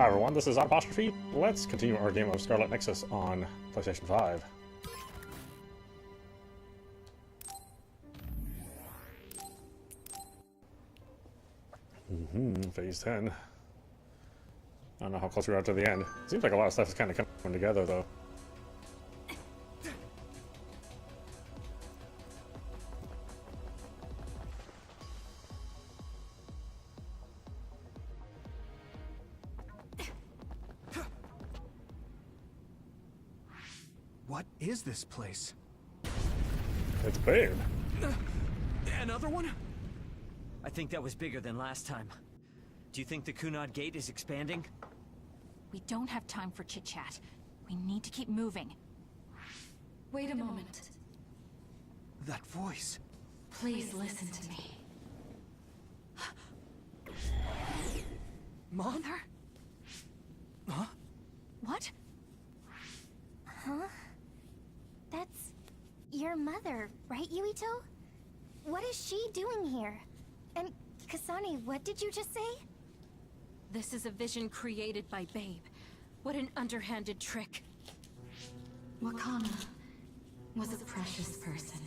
Hi everyone, this is audap. Let's continue our game of Scarlet Nexus on PlayStation 5. Phase 10. I don't know how close we are to the end. Seems like a lot of stuff is kind of coming together though. What is this place? It's Babe. Another one? I think that was bigger than last time. Do you think the Kunad Gate is expanding? We don't have time for chit-chat. We need to keep moving. Wait a moment. That voice. Please listen to me. Mom? Mother? Huh? What? Huh? That's your mother, right, Yuito? What is she doing here? And Kasane, what did you just say? This is a vision created by Babe. What an underhanded trick. Wakana was a precious person.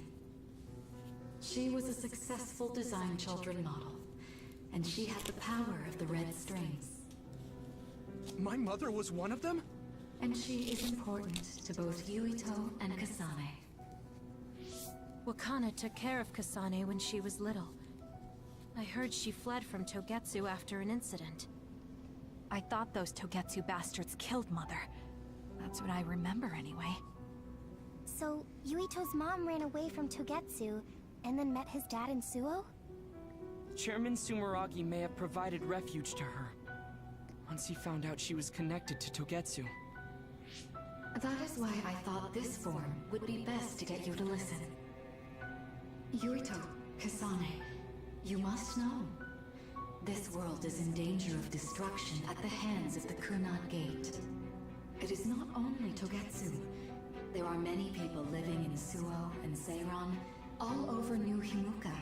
She was a successful design children model, and she had the power of the red strings. My mother was one of them? And she is important to both Yuito and Kasane. Wakana took care of Kasane when she was little. I heard she fled from Togetsu after an incident. I thought those Togetsu bastards killed Mother. That's what I remember anyway. So, Yuito's mom ran away from Togetsu, and then met his dad in Suo? Chairman Sumeragi may have provided refuge to her, once he found out she was connected to Togetsu. That is why I thought this form would be best to get you to listen. Yuito, Kasane, you must know. This world is in danger of destruction at the hands of the Kunad Gate. It is not only Togetsu. There are many people living in Suo and Seiran, all over New Himuka.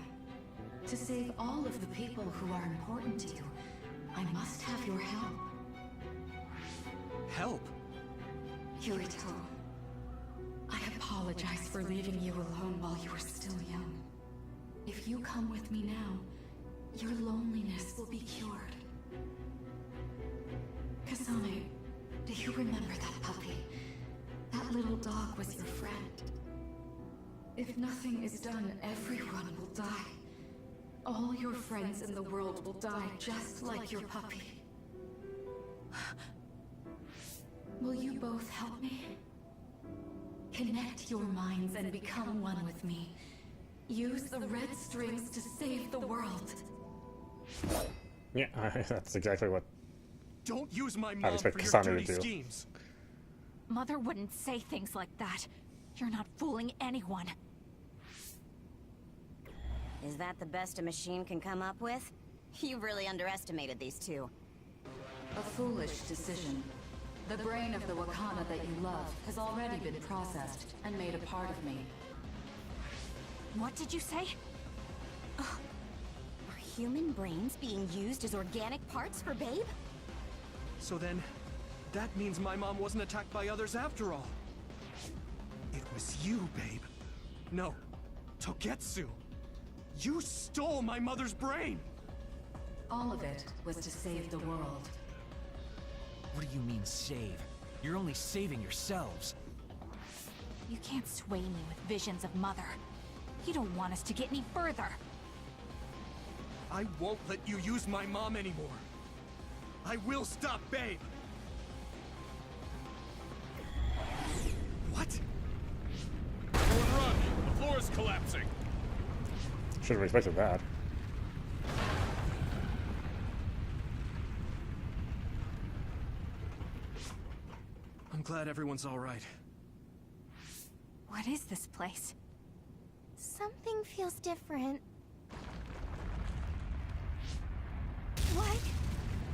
To save all of the people who are important to you, I must have your help. Help? Yuito, I apologize for leaving you alone while you were still young. If you come with me now, your loneliness will be cured. Kasane, do you remember that puppy? That little dog was your friend. If nothing is done, everyone will die. All your friends in the world will die just like your puppy. Will you both help me? Connect your minds and become one with me. Use the red strings to save the world. Yeah, that's exactly what Don't use my I mom expect for your Kasane dirty to do. schemes. Mother wouldn't say things like that. You're not fooling anyone. Is that the best a machine can come up with? You really underestimated these two. A foolish decision. The brain of the Wakana that you love has already been processed and made a part of me. What did you say? Are human brains being used as organic parts for Babe? So then, that means my mom wasn't attacked by others after all. It was you, Babe. No, Togetsu. You stole my mother's brain! All of it was to save the world. What do you mean, save? You're only saving yourselves. You can't sway me with visions of Mother. You don't want us to get any further. I won't let you use my mom anymore. I will stop Babe! What? Everyone run! The floor is collapsing! Should have expected that. I'm glad everyone's alright. What is this place? Something feels different. What?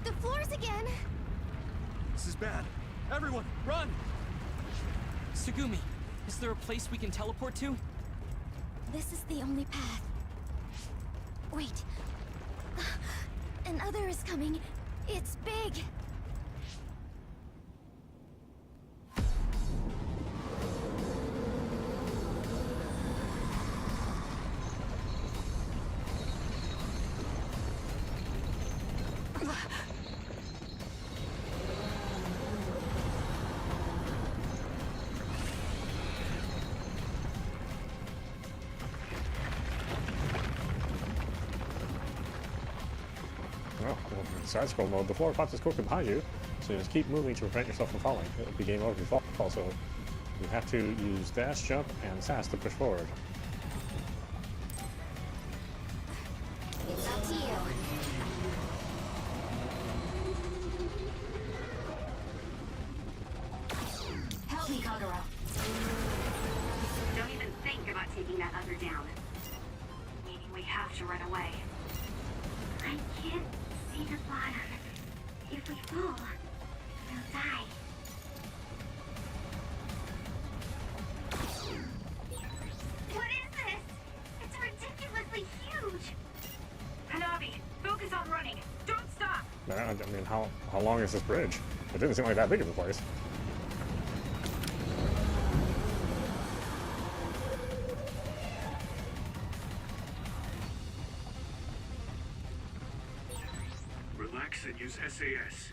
The floors again! This is bad. Everyone, run! Tsugumi, is there a place we can teleport to? This is the only path. Wait. Another is coming. It's big. side-scroll mode, the floor pops its quickly behind you, so you just keep moving to prevent yourself from falling. It'll be game over if you fall. Also, you have to use dash, jump, and sass to push forward. It's up to you. Help me, Kagura. Don't even think about taking that other down. Meaning we have to run away. I can't see the bottom. If we fall, we'll die. What is this? It's ridiculously huge. Hanabi, focus on running. Don't stop. I mean, how long is this bridge? It didn't seem like that big of a place. Relax and use SAS.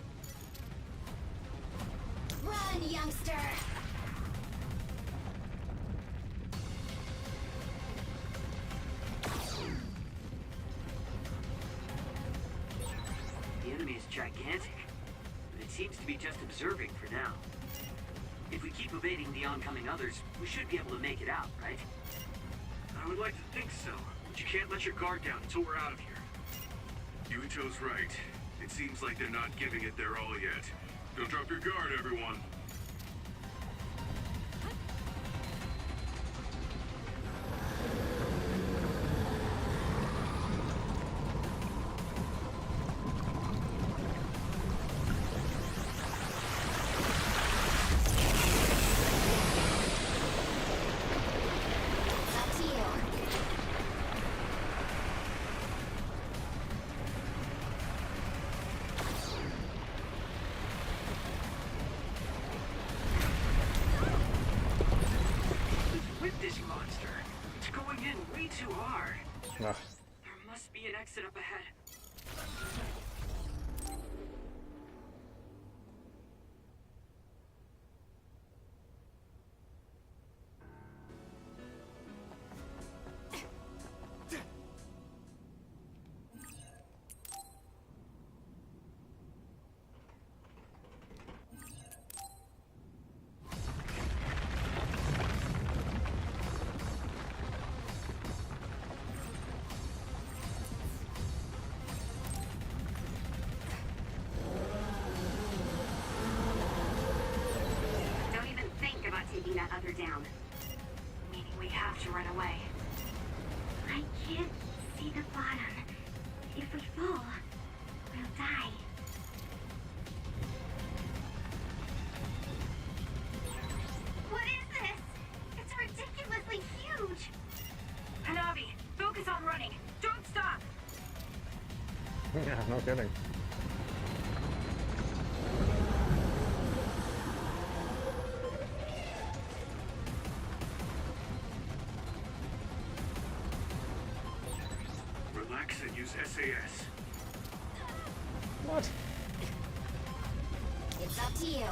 Run, youngster! The enemy is gigantic, but it seems to be just observing for now. If we keep evading the oncoming others, we should be able to make it out, right? I would like to think so, but you can't let your guard down until we're out of here. Yuito's right. It seems like they're not giving it their all yet. Don't drop your guard, everyone. It's up to you. With this monster, it's going in way too hard. Ugh. There must be an exit up ahead. Don't even think about taking that other down. Meaning we have to run away. I can't see the bottom. If we fall, we'll die. What is this? It's ridiculously huge. Hanabi, focus on running. Don't stop. Yeah, no kidding. Relax and use SAS. What? It's up to you.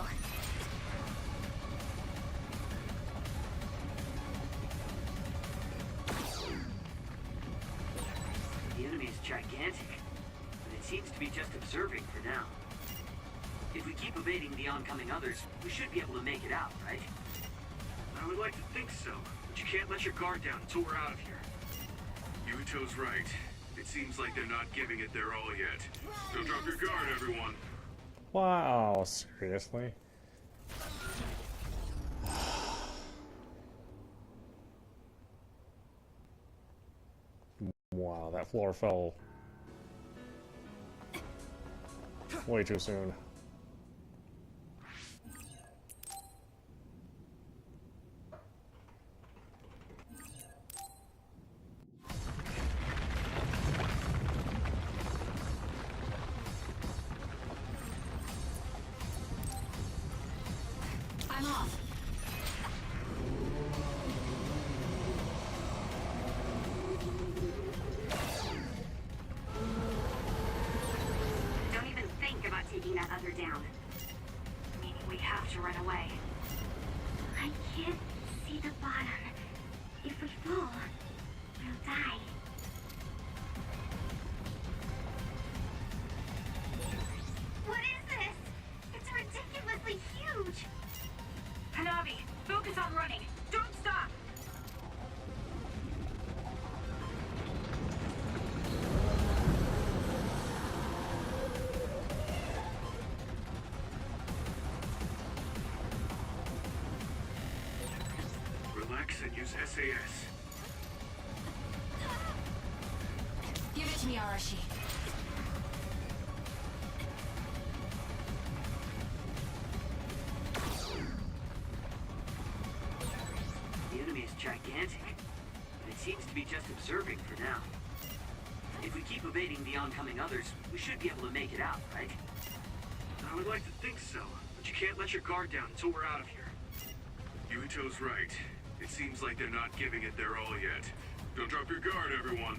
The enemy is gigantic, but it seems to be just observing for now. If we keep evading the oncoming others, we should be able to make it out, right? I would like to think so, but you can't let your guard down until we're out of here. Yuito's right. It seems like they're not giving it their all yet. Don't drop your guard, everyone. Wow, seriously? Wow, that floor fell way too soon. I'm off. Don't even think about taking that other down. Meaning we have to run away. I can't see the bottom. If we fall, we'll die. Focus on running. Don't stop. Relax and use SAS. Give it to me, Arashi. The enemy is gigantic, but it seems to be just observing for now. If we keep evading the oncoming others, we should be able to make it out, right? I would like to think so, but you can't let your guard down until we're out of here. Yuito's right. It seems like they're not giving it their all yet. Don't drop your guard, everyone.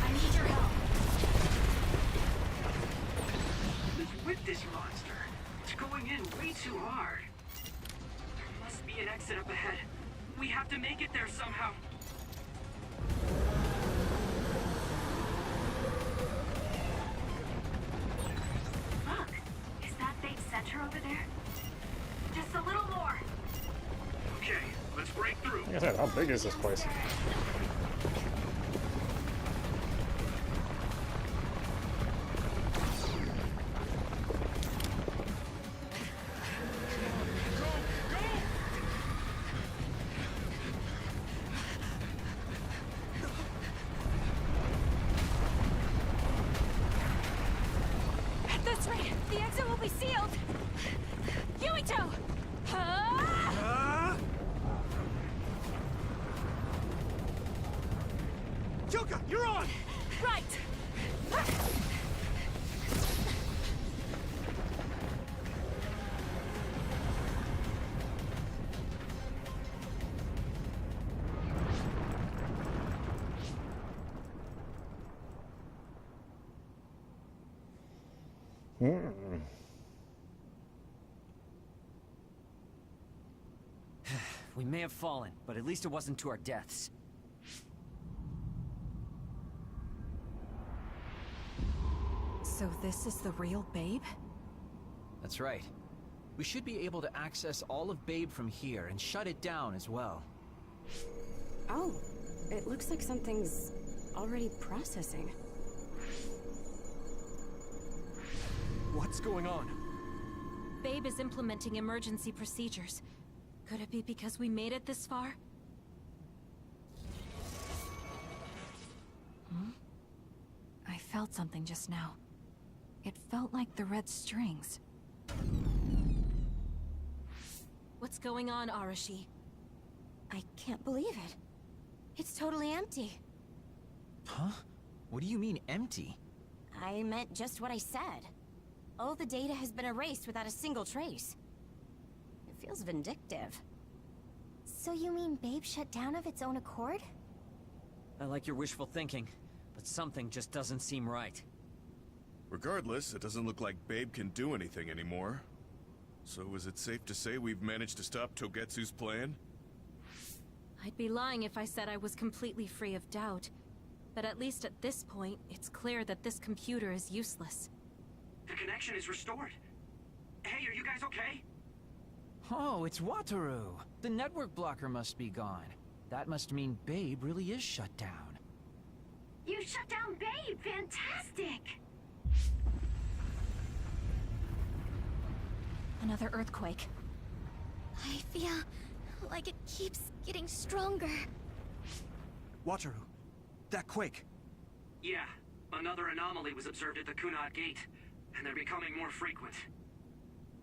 I need your help. With this monster, it's going in way too hard. There must be an exit up ahead. We have to make it there somehow. Look, is that big center over there? Just a little more. Okay, let's break through. Like I said, how big is this place? At this rate, the exit will be sealed. Yuito! Ah! Yuka, you're on! Right! We may have fallen, but at least it wasn't to our deaths. So this is the real Babe? That's right. We should be able to access all of Babe from here and shut it down as well. Oh, it looks like something's already processing. What's going on? Babe is implementing emergency procedures. Could it be because we made it this far? I felt something just now. It felt like the red strings. What's going on, Arashi? I can't believe it. It's totally empty. Huh? What do you mean, empty? I meant just what I said. All the data has been erased without a single trace. It feels vindictive. So you mean Babe shut down of its own accord? I like your wishful thinking, but something just doesn't seem right. Regardless, it doesn't look like Babe can do anything anymore. So is it safe to say we've managed to stop Togetsu's plan? I'd be lying if I said I was completely free of doubt. But at least at this point, it's clear that this computer is useless. The connection is restored. Hey, are you guys okay? Oh, it's Wataru. The network blocker must be gone. That must mean Babe really is shut down. You shut down Babe! Fantastic! Another earthquake. I feel like it keeps getting stronger. Wataru, that quake. Yeah, another anomaly was observed at the Kunad Gate, and they're becoming more frequent.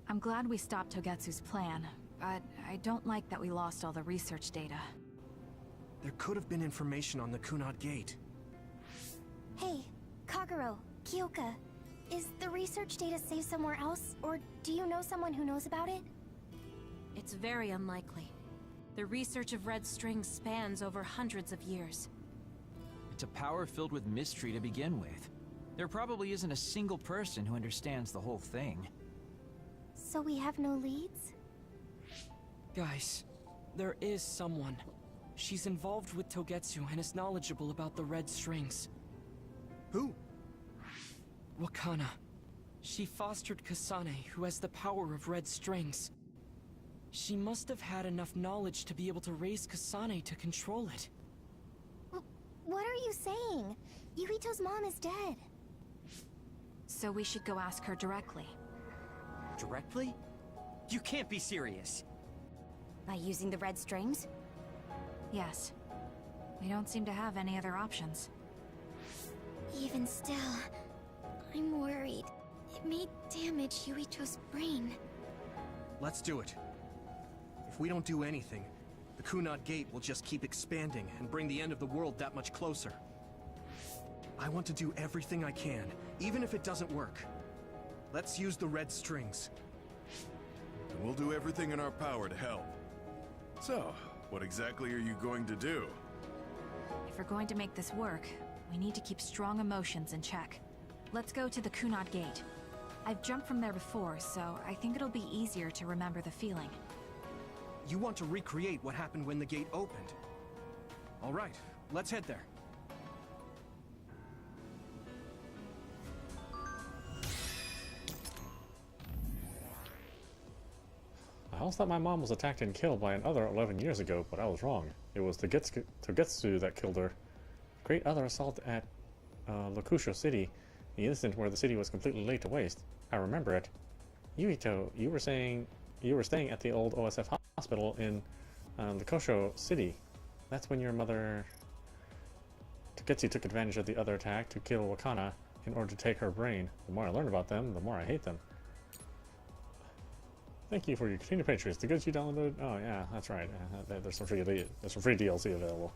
I'm glad we stopped Togetsu's plan, but I don't like that we lost all the research data. There could have been information on the Kunad Gate. Hey, Kagero, Kyoka, is the research data saved somewhere else, or do you know someone who knows about it? It's very unlikely. The research of red strings spans over hundreds of years. to power filled with mystery to begin with. There probably isn't a single person who understands the whole thing. So we have no leads? Guys, there is someone. She's involved with Togetsu and is knowledgeable about the red strings. Who? Wakana. She fostered Kasane, who has the power of red strings. She must have had enough knowledge to be able to raise Kasane to control it. What are you saying? Yuito's mom is dead. So we should go ask her directly. Directly? You can't be serious. By using the red strings? Yes. We don't seem to have any other options. Even still, I'm worried. It may damage Yuito's brain. Let's do it. If we don't do anything, the Kunad Gate will just keep expanding and bring the end of the world that much closer. I want to do everything I can, even if it doesn't work. Let's use the red strings. And we'll do everything in our power to help. So, what exactly are you going to do? If we're going to make this work, we need to keep strong emotions in check. Let's go to the Kunad Gate. I've jumped from there before, so I think it'll be easier to remember the feeling. You want to recreate what happened when the gate opened? All right, let's head there. I always thought my mom was attacked and killed by another 11 years ago, but I was wrong. It was Togetsu that killed her. Great other assault at Lokusho City, the instant where the city was completely laid to waste. I remember it. Yuito, you were staying at the old OSF hospital in Lokusho City. That's when your mother Togetsu took advantage of the other attack to kill Wakana in order to take her brain. The more I learn about them, the more I hate them. Thank you for your continued patience. The goods you downloaded. Oh yeah, that's right. There's some free DLC available.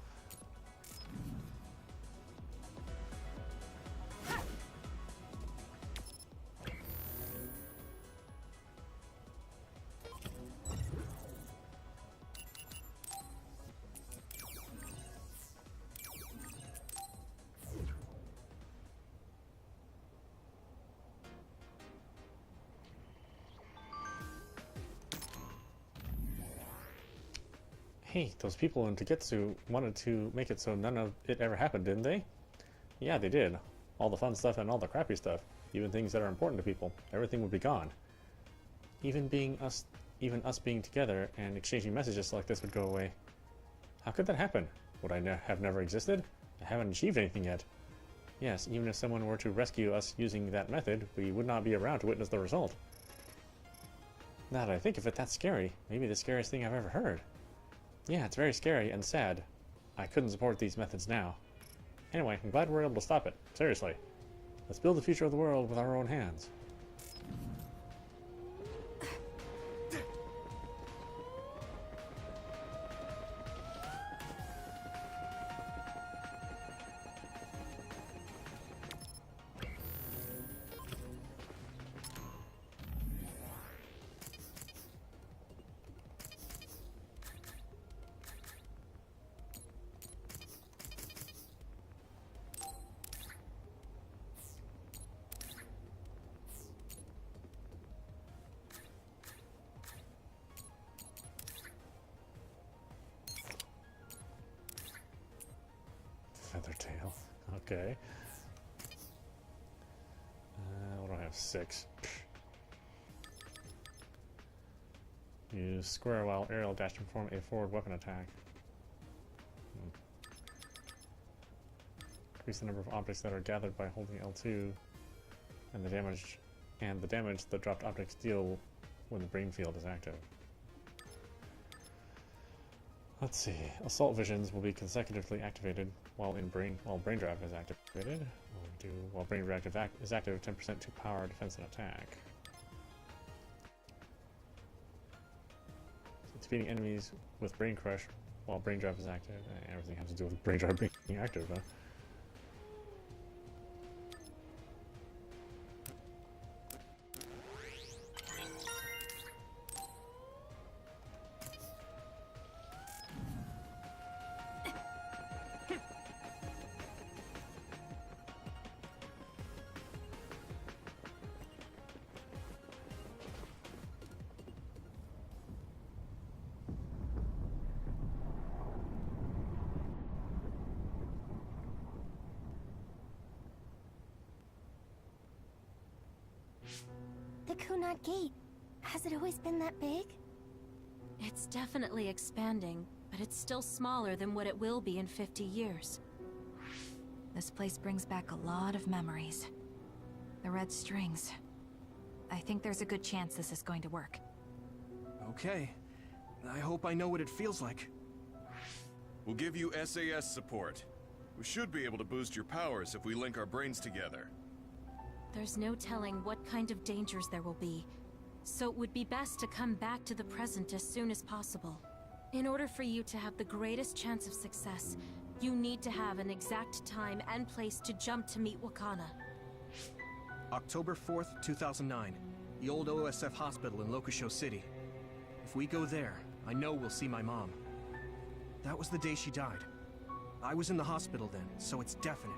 Hey, those people in Togetsu wanted to make it so none of it ever happened, didn't they? Yeah, they did. All the fun stuff and all the crappy stuff. Even things that are important to people. Everything would be gone. Even us being together and exchanging messages like this would go away. How could that happen? Would I have never existed? I haven't achieved anything yet. Yes, even if someone were to rescue us using that method, we would not be around to witness the result. Now that I think of it, that's scary. Maybe the scariest thing I've ever heard. Yeah, it's very scary and sad. I couldn't support these methods now. Anyway, I'm glad we're able to stop it. Seriously. Let's build the future of the world with our own hands. Feathertail. Okay. What do I have? 6. Use square while aerial dash to perform a forward weapon attack. Increase the number of objects that are gathered by holding L2, and the damage the dropped objects deal when the brain field is active. Let's see. Assault visions will be consecutively activated while brain drive is activated. While brain drive is active, 10% to power, defense, and attack. So it's beating enemies with brain crush while brain drive is active. Everything has to do with brain drive being active, huh? The Kunat Gate. Has it always been that big? It's definitely expanding, but it's still smaller than what it will be in 50 years. This place brings back a lot of memories. The red strings. I think there's a good chance this is going to work. Okay. I hope I know what it feels like. We'll give you SAS support. We should be able to boost your powers if we link our brains together. There's no telling what kind of dangers there will be, so it would be best to come back to the present as soon as possible. In order for you to have the greatest chance of success, you need to have an exact time and place to jump to meet Wakana. October 4th, 2009. The old OSF hospital in Lokusho City. If we go there, I know we'll see my mom. That was the day she died. I was in the hospital then, so it's definite.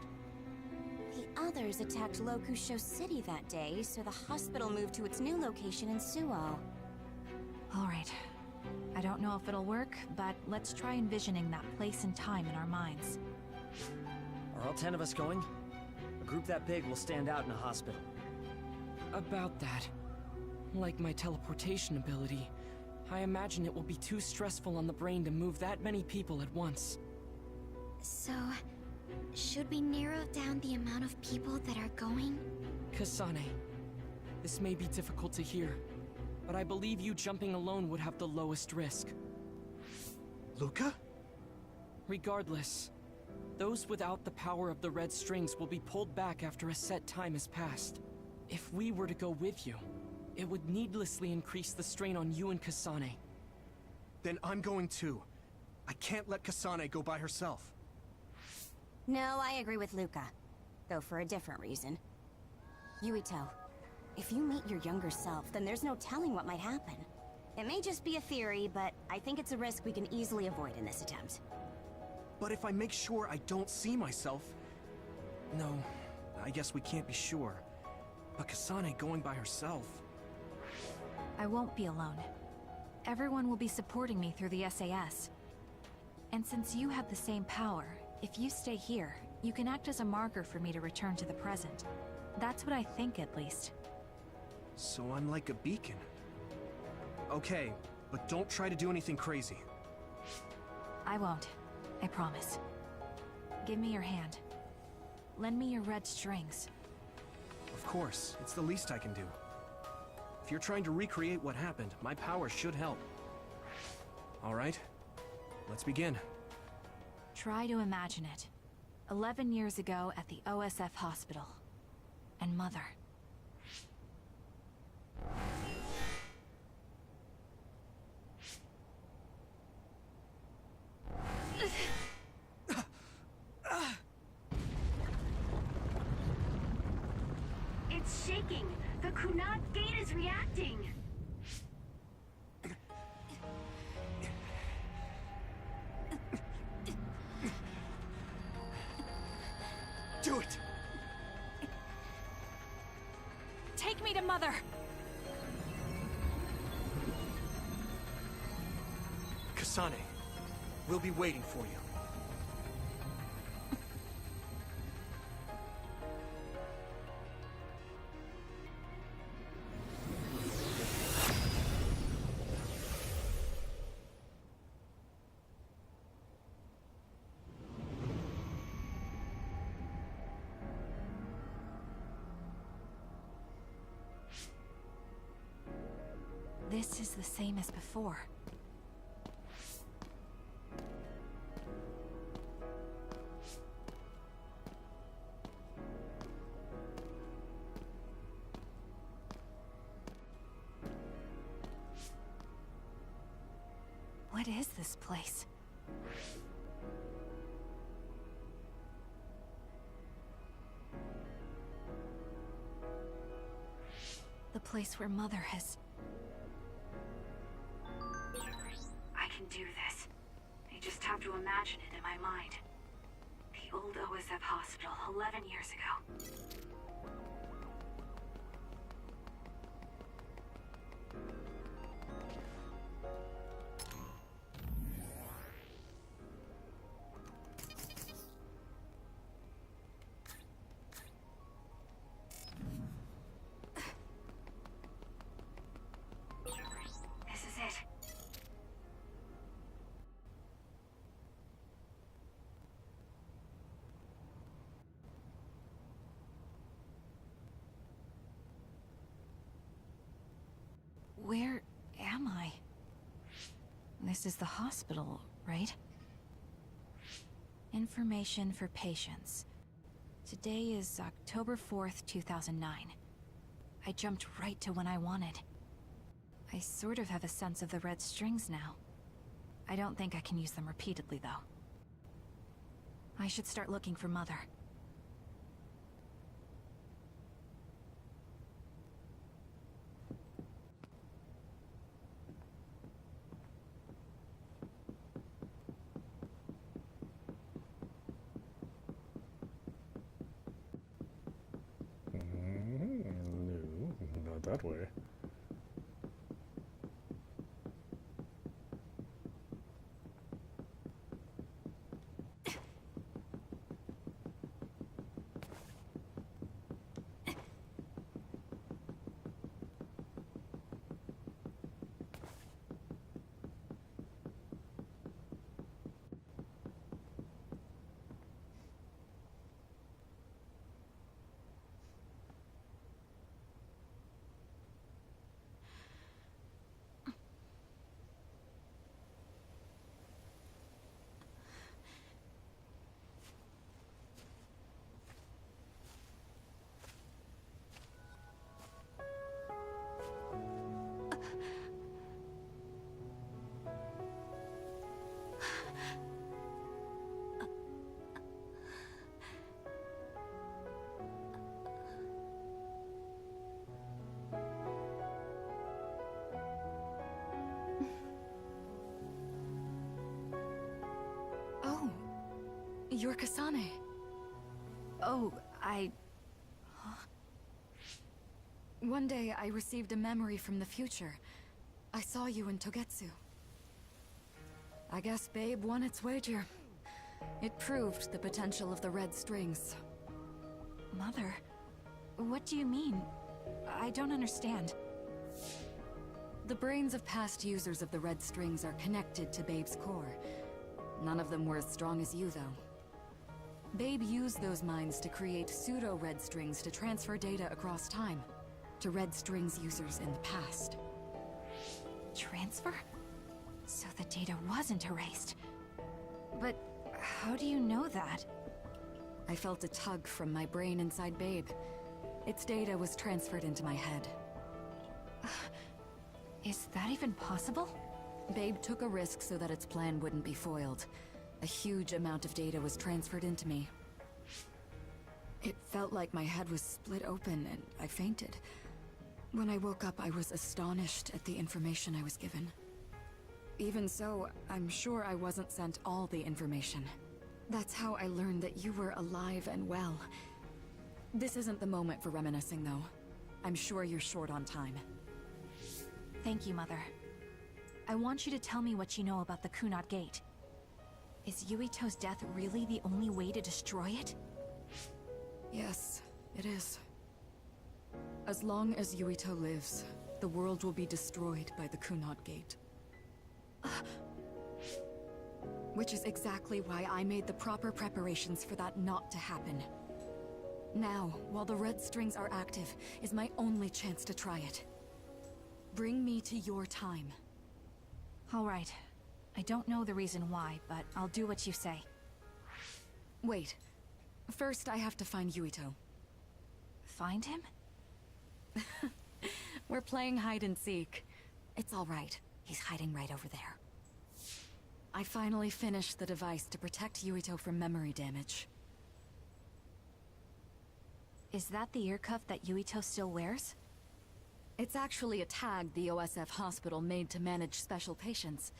The others attacked Lokusho City that day, so the hospital moved to its new location in Suo. Alright. I don't know if it'll work, but let's try envisioning that place and time in our minds. Are all 10 of us going? A group that big will stand out in a hospital. About that. Like my teleportation ability, I imagine it will be too stressful on the brain to move that many people at once. So, should we narrow down the amount of people that are going? Kasane, this may be difficult to hear, but I believe you jumping alone would have the lowest risk. Luca? Regardless, those without the power of the red strings will be pulled back after a set time has passed. If we were to go with you, it would needlessly increase the strain on you and Kasane. Then I'm going too. I can't let Kasane go by herself. No, I agree with Luca. Though for a different reason. Yuito, if you meet your younger self, then there's no telling what might happen. It may just be a theory, but I think it's a risk we can easily avoid in this attempt. But if I make sure I don't see myself... No, I guess we can't be sure. But Kasane going by herself... I won't be alone. Everyone will be supporting me through the SAS. And since you have the same power, if you stay here, you can act as a marker for me to return to the present. That's what I think, at least. So I'm like a beacon. Okay, but don't try to do anything crazy. I won't. I promise. Give me your hand. Lend me your red strings. Of course, it's the least I can do. If you're trying to recreate what happened, my power should help. Alright, let's begin. Try to imagine it. 11 years ago at the OSF hospital. And Mother. It's shaking! The Kunat Gate is reacting! Do it! Take me to Mother! Kasane, we'll be waiting for you. This is the same as before. What is this place? The place where Mother has... I can do this. I just have to imagine it in my mind. The old OSF hospital 11 years ago. This is the hospital, right? Information for patients. Today is October 4th, 2009. I jumped right to when I wanted. I sort of have a sense of the red strings now. I don't think I can use them repeatedly, though. I should start looking for Mother. No, not that way. You're Kasane. Oh, One day, I received a memory from the future. I saw you in Togetsu. I guess Babe won its wager. It proved the potential of the red strings. Mother? What do you mean? I don't understand. The brains of past users of the red strings are connected to Babe's core. None of them were as strong as you, though. Babe used those minds to create pseudo-red strings to transfer data across time to red strings users in the past. Transfer? So the data wasn't erased. But how do you know that? I felt a tug from my brain inside Babe. Its data was transferred into my head. Is that even possible? Babe took a risk so that its plan wouldn't be foiled. A huge amount of data was transferred into me. It felt like my head was split open and I fainted. When I woke up, I was astonished at the information I was given. Even so, I'm sure I wasn't sent all the information. That's how I learned that you were alive and well. This isn't the moment for reminiscing, though. I'm sure you're short on time. Thank you, Mother. I want you to tell me what you know about the Kunat Gate. Is Yuito's death really the only way to destroy it? Yes, it is. As long as Yuito lives, the world will be destroyed by the Kunat Gate. Which is exactly why I made the proper preparations for that not to happen. Now, while the red strings are active, is my only chance to try it. Bring me to your time. All right. I don't know the reason why, but I'll do what you say. Wait. First, I have to find Yuito. Find him? We're playing hide and seek. It's all right. He's hiding right over there. I finally finished the device to protect Yuito from memory damage. Is that the ear cuff that Yuito still wears? It's actually a tag the OSF hospital made to manage special patients.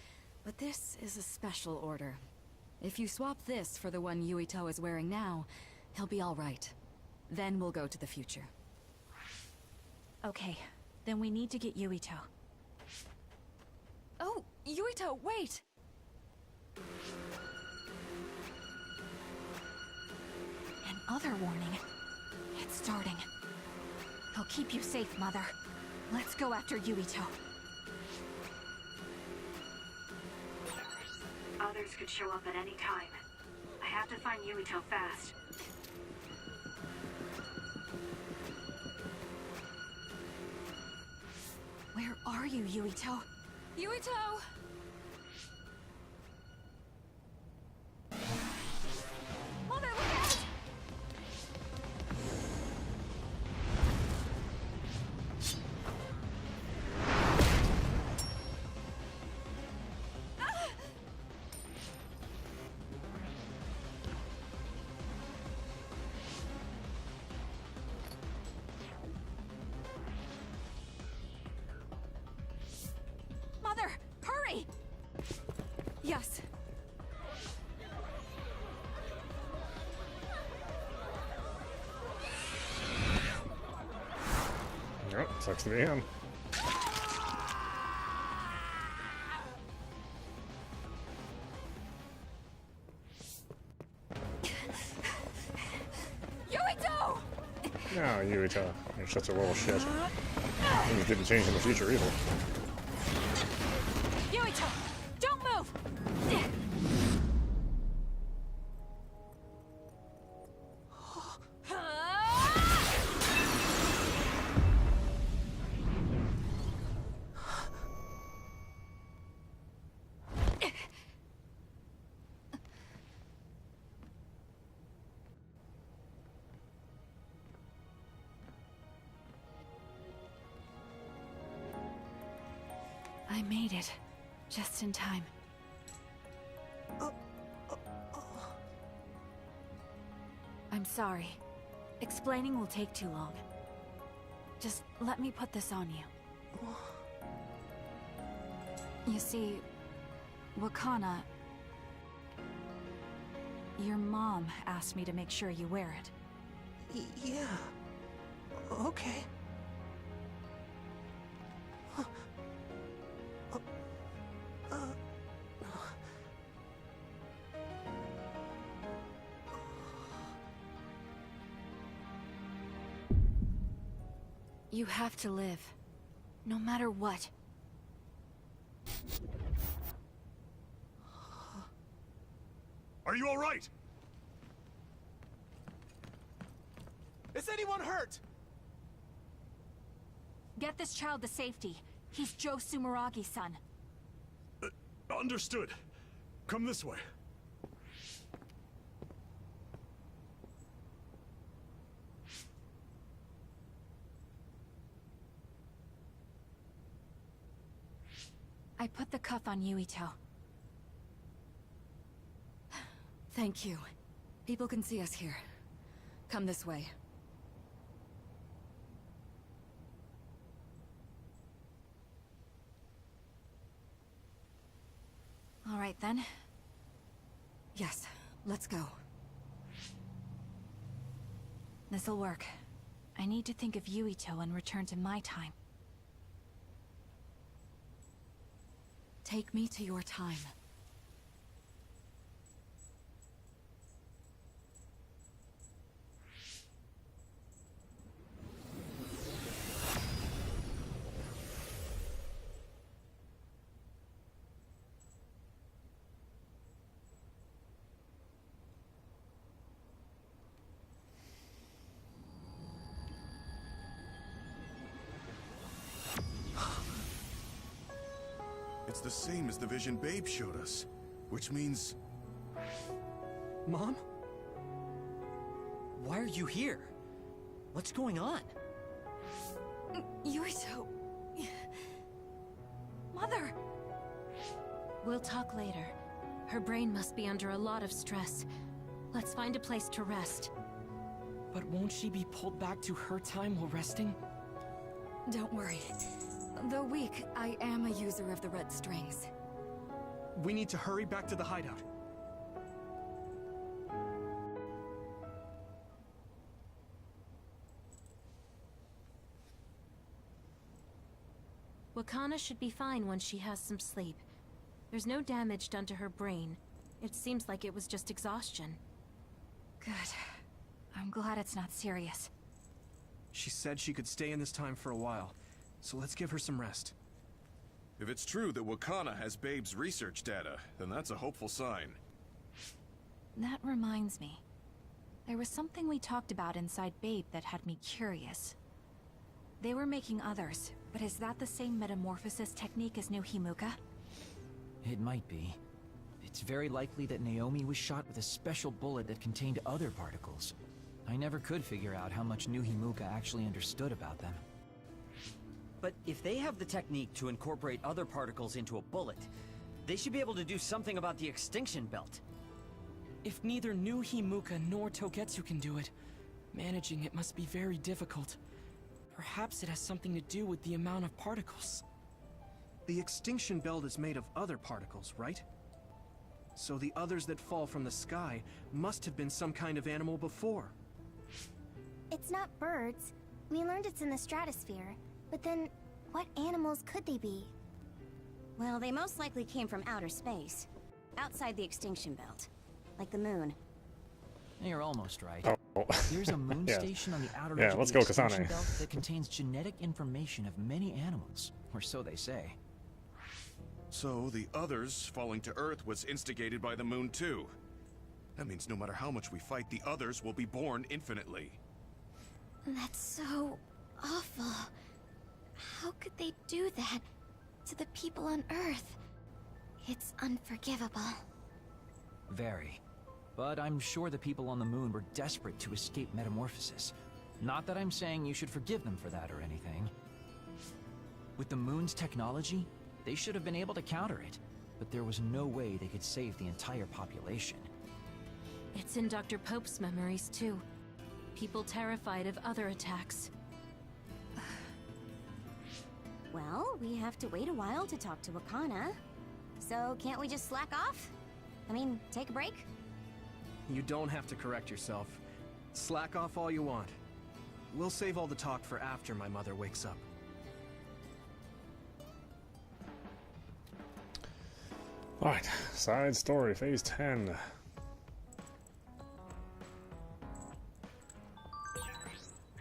But this is a special order. If you swap this for the one Yuito is wearing now, he'll be all right. Then we'll go to the future. Okay, then we need to get Yuito. Oh, Yuito, wait! Another warning. It's starting. I'll keep you safe, Mother. Let's go after Yuito. Others could show up at any time. I have to find Yuito fast. Where are you, Yuito? Yuito! Sucks to be him. Yuito! No, Yuito. You're such a little shit. Things didn't change in the future either. Yuito! Don't move! I made it. Just in time. I'm sorry. Explaining will take too long. Just let me put this on you. You see, Wakana... Your mom asked me to make sure you wear it. Yeah. Okay. You have to live. No matter what. Are you all right? Is anyone hurt? Get this child to safety. He's Joe Sumeragi's son. Understood. Come this way. I put the cuff on Yuito. Thank you. People can see us here. Come this way. All right, then. Yes, let's go. This'll work. I need to think of Yuito and return to my time. Take me to your time. It's the same as the vision Babe showed us, which means... Mom? Why are you here? What's going on? Yuito... Mother! We'll talk later. Her brain must be under a lot of stress. Let's find a place to rest. But won't she be pulled back to her time while resting? Don't worry. Though weak, I am a user of the red strings. We need to hurry back to the hideout. Wakana should be fine when she has some sleep. There's no damage done to her brain. It seems like it was just exhaustion. Good. I'm glad it's not serious. She said she could stay in this time for a while, so let's give her some rest. If it's true that Wakana has Babe's research data, then that's a hopeful sign. That reminds me. There was something we talked about inside Babe that had me curious. They were making others, but is that the same metamorphosis technique as New Himuka? It might be. It's very likely that Naomi was shot with a special bullet that contained other particles. I never could figure out how much New Himuka actually understood about them. But if they have the technique to incorporate other particles into a bullet, they should be able to do something about the extinction belt. If neither New Himuka nor Togetsu can do it, managing it must be very difficult. Perhaps it has something to do with the amount of particles. The extinction belt is made of other particles, right? So the others that fall from the sky must have been some kind of animal before. It's not birds. We learned it's in the stratosphere, But then, what animals could they be? Well, they most likely came from outer space. Outside the extinction belt. Like the moon. You're almost right. Oh. There's a moon Yeah. station on the outer Yeah, edge of let's the go, extinction Kasane. belt that contains genetic information of many animals, or so they say. So the others falling to Earth was instigated by the moon too. That means no matter how much we fight, the others will be born infinitely. That's so awful. How could they do that to the people on Earth? It's unforgivable. Very. But I'm sure the people on the moon were desperate to escape metamorphosis. Not that I'm saying you should forgive them for that or anything. With the moon's technology, they should have been able to counter it, but there was no way they could save the entire population. It's in Dr. Pope's memories, too. People terrified of other attacks. Well, we have to wait a while to talk to Wakana. So can't we just slack off? I mean, take a break? You don't have to correct yourself. Slack off all you want. We'll save all the talk for after my mother wakes up. Alright, side story, phase 10.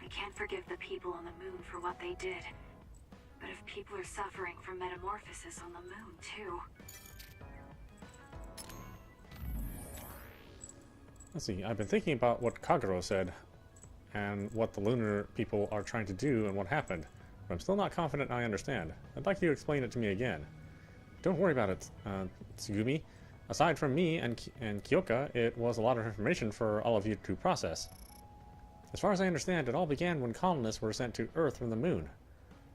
I can't forgive the people on the moon for what they did. But if people are suffering from metamorphosis on the moon, too... Let's see, I've been thinking about what Kagero said, and what the lunar people are trying to do and what happened, but I'm still not confident I understand. I'd like you to explain it to me again. Don't worry about it, Tsugumi. Aside from me and Kyoka, it was a lot of information for all of you to process. As far as I understand, it all began when colonists were sent to Earth from the moon.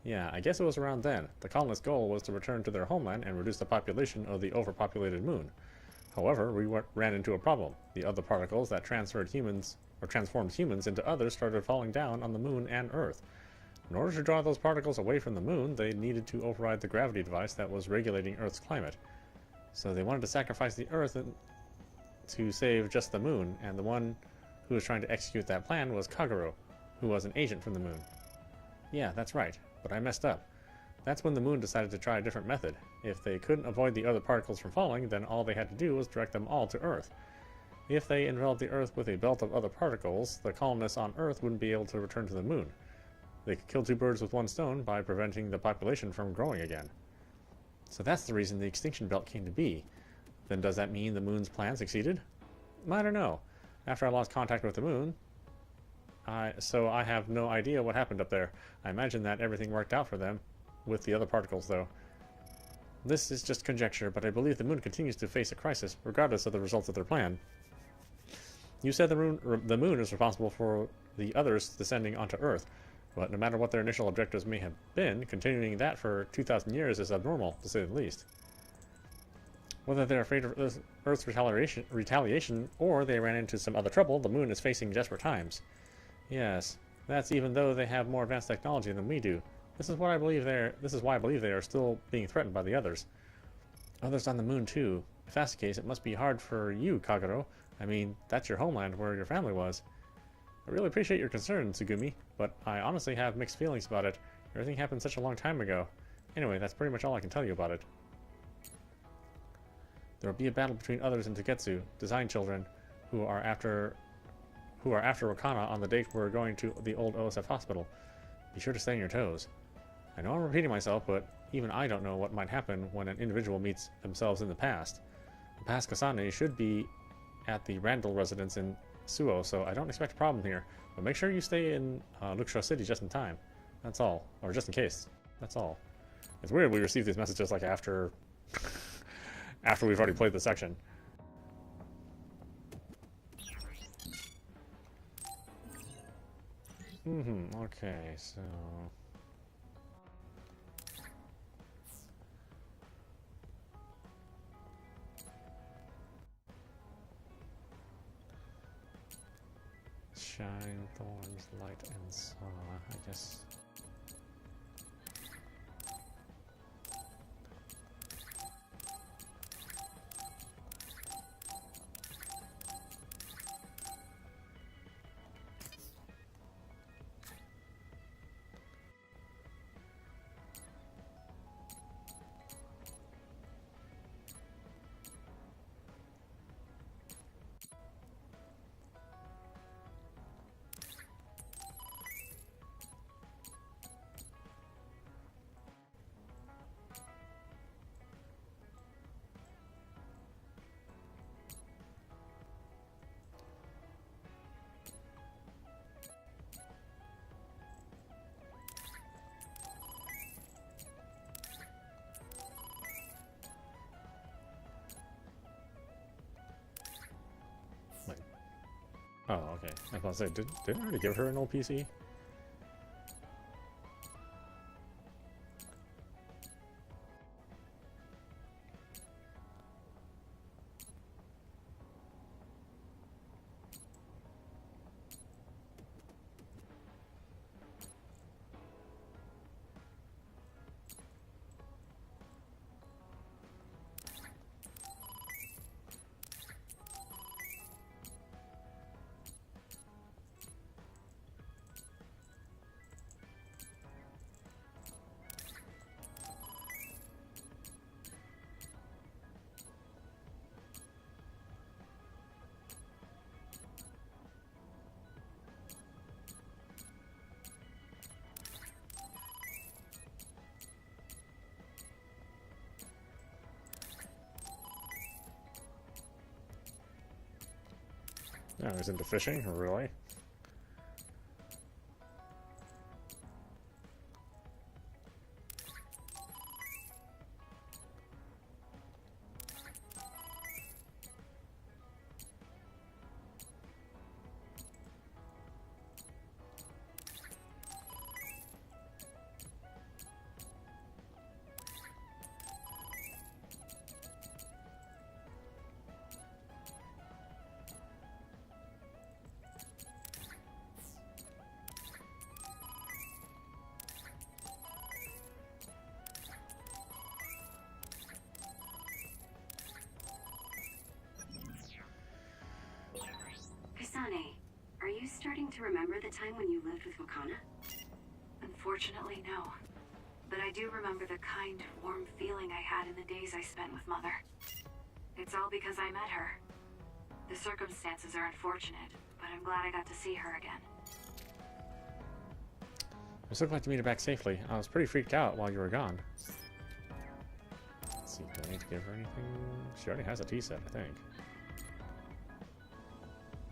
Yeah, I guess it was around then. The colonists' goal was to return to their homeland and reduce the population of the overpopulated moon. However, we ran into a problem. The other particles that transformed humans into others started falling down on the moon and Earth. In order to draw those particles away from the moon, they needed to override the gravity device that was regulating Earth's climate. So they wanted to sacrifice the Earth to save just the moon, and the one who was trying to execute that plan was Kagero, who was an agent from the moon. Yeah, that's right, but I messed up. That's when the moon decided to try a different method. If they couldn't avoid the other particles from falling, then all they had to do was direct them all to Earth. If they enveloped the Earth with a belt of other particles, the colonists on Earth wouldn't be able to return to the moon. They could kill two birds with one stone by preventing the population from growing again. So that's the reason the extinction belt came to be. Then does that mean the moon's plan succeeded? I don't know. After I lost contact with the moon, so I have no idea what happened up there. I imagine that everything worked out for them, with the other particles though. This is just conjecture, but I believe the moon continues to face a crisis, regardless of the results of their plan. You said the moon is responsible for the others descending onto Earth, but no matter what their initial objectives may have been, continuing that for 2,000 years is abnormal, to say the least. Whether they're afraid of Earth's retaliation, or they ran into some other trouble, the moon is facing desperate times. Yes, that's even though they have more advanced technology than we do. This is why I believe they are still being threatened by the others. Others on the moon too. If that's the case, it must be hard for you, Kagero. I mean, that's your homeland where your family was. I really appreciate your concern, Tsugumi, but I honestly have mixed feelings about it. Everything happened such a long time ago. Anyway, that's pretty much all I can tell you about it. There will be a battle between others and Togetsu, design children, who are after Wakana on the date we're going to the old OSF hospital. Be sure to stay on your toes. I know I'm repeating myself, but even I don't know what might happen when an individual meets themselves in the past. The past Kasane should be at the Randall residence in Suo, so I don't expect a problem here. But make sure you stay in Luxor City just in time. That's all. Or just in case. That's all. It's weird we receive these messages like after after we've already played the section. Okay, so... Shine, thorns, light, and saw, I guess. okay. I was about to say, didn't I already give her an old PC? Yeah, I was into fishing, really? Kasane, are you starting to remember the time when you lived with Wakana? Unfortunately, no. But I do remember the kind, warm feeling I had in the days I spent with Mother. It's all because I met her. The circumstances are unfortunate, but I'm glad I got to see her again. I'm so glad to meet her back safely. I was pretty freaked out while you were gone. Let's see, do I need to give her anything? She already has a T-set, I think.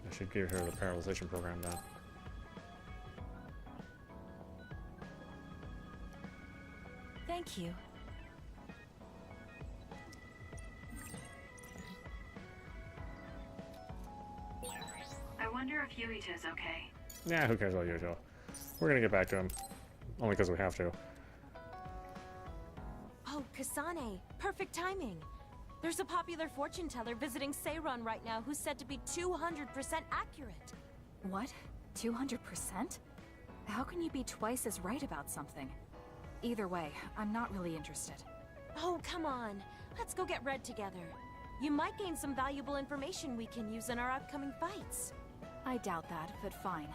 I should give her the paralyzation program now. Thank you. I wonder if Yuito's okay. Yeah, who cares about Yuito? We're gonna get back to him. Only because we have to. Oh, Kasane. Perfect timing. There's a popular fortune teller visiting Seiron right now who's said to be 200% accurate. What? 200%? How can you be twice as right about something? Either way, I'm not really interested. Oh, come on. Let's go get Red together. You might gain some valuable information we can use in our upcoming fights. I doubt that, but fine.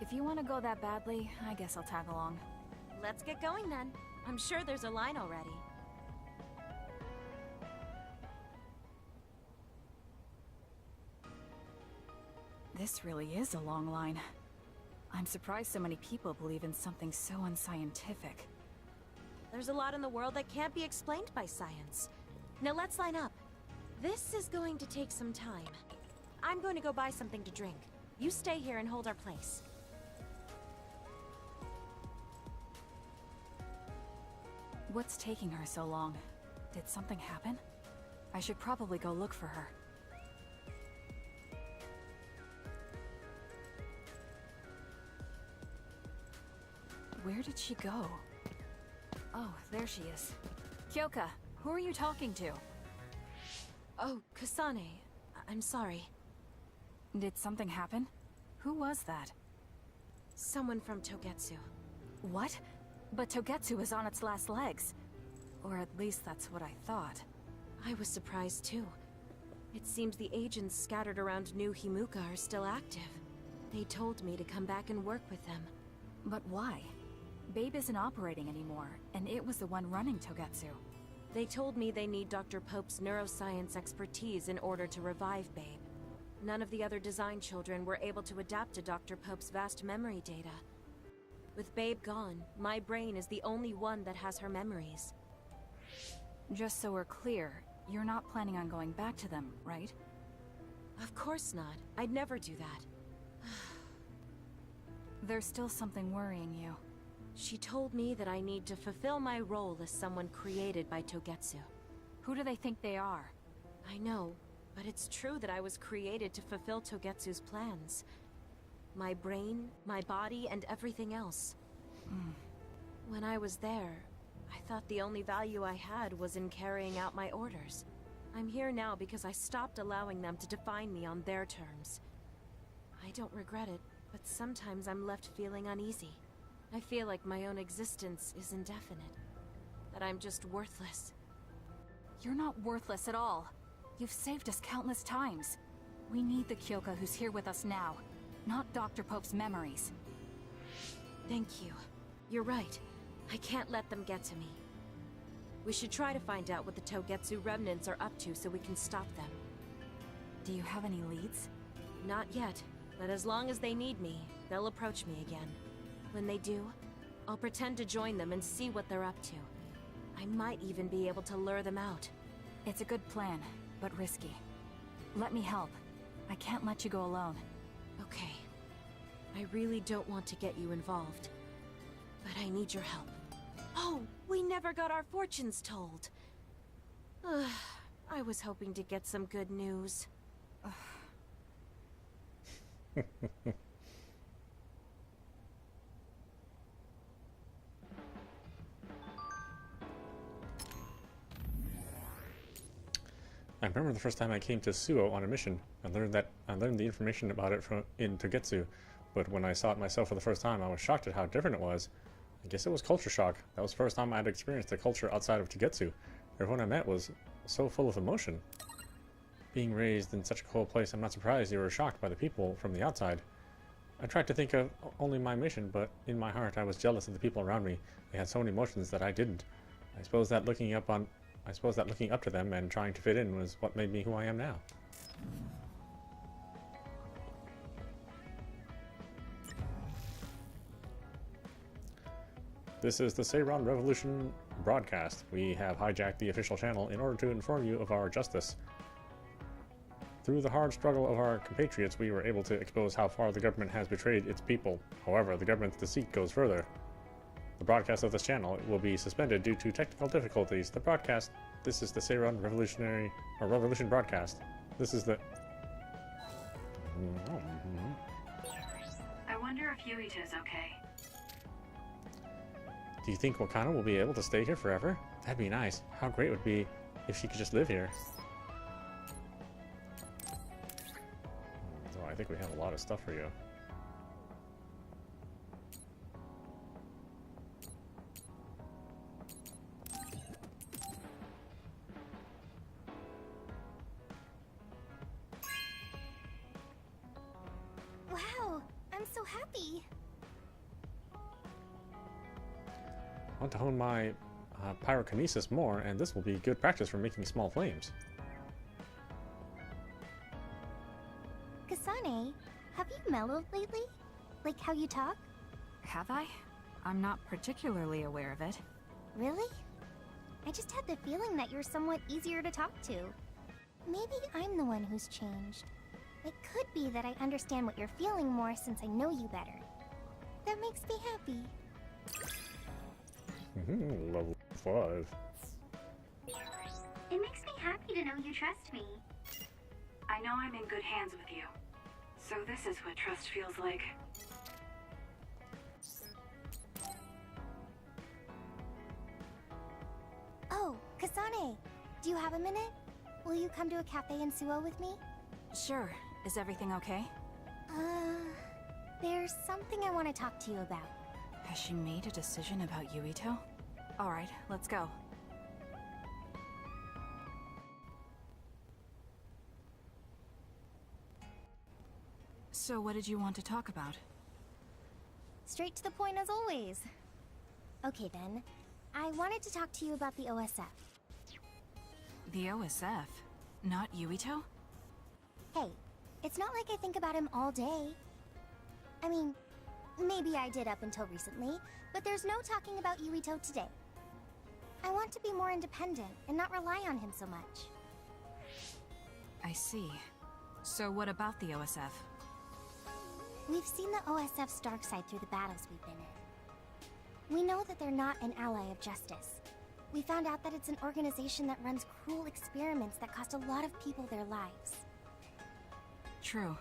If you want to go that badly, I guess I'll tag along. Let's get going then. I'm sure there's a line already. This really is a long line. I'm surprised so many people believe in something so unscientific. There's a lot in the world that can't be explained by science. Now let's line up. This is going to take some time. I'm going to go buy something to drink. You stay here and hold our place. What's taking her so long? Did something happen? I should probably go look for her. Where did she go? Oh, there she is. Kyoka, who are you talking to? Oh, Kasane. I'm sorry. Did something happen? Who was that? Someone from Togetsu. What? But Togetsu is on its last legs. Or at least that's what I thought. I was surprised too. It seems the agents scattered around New Himuka are still active. They told me to come back and work with them. But why? Babe isn't operating anymore, and it was the one running Togetsu. They told me they need Dr. Pope's neuroscience expertise in order to revive Babe. None of the other design children were able to adapt to Dr. Pope's vast memory data. With Babe gone, my brain is the only one that has her memories. Just so we're clear, you're not planning on going back to them, right? Of course not. I'd never do that. There's still something worrying you. She told me that I need to fulfill my role as someone created by Togetsu. Who do they think they are? I know, but it's true that I was created to fulfill Togetsu's plans. My brain, my body, and everything else. When I was there, I thought the only value I had was in carrying out my orders. I'm here now because I stopped allowing them to define me on their terms. I don't regret it, but sometimes I'm left feeling uneasy. I feel like my own existence is indefinite. That I'm just worthless. You're not worthless at all. You've saved us countless times. We need the Kyoka who's here with us now, not Dr. Pope's memories. Thank you. You're right. I can't let them get to me. We should try to find out what the Togetsu remnants are up to so we can stop them. Do you have any leads? Not yet, but as long as they need me, they'll approach me again. When they do, I'll pretend to join them and see what they're up to. I might even be able to lure them out. It's a good plan, but risky. Let me help. I can't let you go alone. Okay. I really don't want to get you involved, but I need your help. Oh, we never got our fortunes told. I was hoping to get some good news. I remember the first time I came to Suo on a mission. I learned the information about it in Togetsu, but when I saw it myself for the first time, I was shocked at how different it was. I guess it was culture shock. That was the first time I'd experienced a culture outside of Togetsu. Everyone I met was so full of emotion. Being raised in such a cold place, I'm not surprised you were shocked by the people from the outside. I tried to think of only my mission, but in my heart I was jealous of the people around me. They had so many emotions that I didn't. I suppose that looking up to them and trying to fit in was what made me who I am now. This is the Seiron Revolution broadcast. We have hijacked the official channel in order to inform you of our justice. Through the hard struggle of our compatriots, we were able to expose how far the government has betrayed its people. However, the government's deceit goes further. The broadcast of this channel will be suspended due to technical difficulties. This is the Seiron Revolution broadcast. This is the... I wonder if Yuito's okay. Do you think Wakana will be able to stay here forever? That'd be nice. How great it would be if she could just live here. So I think we have a lot of stuff for you. Wow, I'm so happy. I want to hone my pyrokinesis more, and this will be good practice for making small flames. Kasane, have you mellowed lately? Like how you talk? Have I? I'm not particularly aware of it. Really? I just had the feeling that you're somewhat easier to talk to. Maybe I'm the one who's changed. It could be that I understand what you're feeling more since I know you better. That makes me happy. Level 5. It makes me happy to know you trust me. I know I'm in good hands with you. So this is what trust feels like. Oh, Kasane, do you have a minute? Will you come to a cafe in Suo with me? Sure. Is everything okay? There's something I want to talk to you about. Has she made a decision about Yuito? Alright, let's go. So what did you want to talk about? Straight to the point as always. Okay then, I wanted to talk to you about the OSF. The OSF? Not Yuito? Hey, it's not like I think about him all day. I mean, maybe I did up until recently, but there's no talking about Yuito today. I want to be more independent and not rely on him so much. I see. So what about the OSF? We've seen the OSF's dark side through the battles we've been in. We know that they're not an ally of justice. We found out that it's an organization that runs cruel experiments that cost a lot of people their lives. True.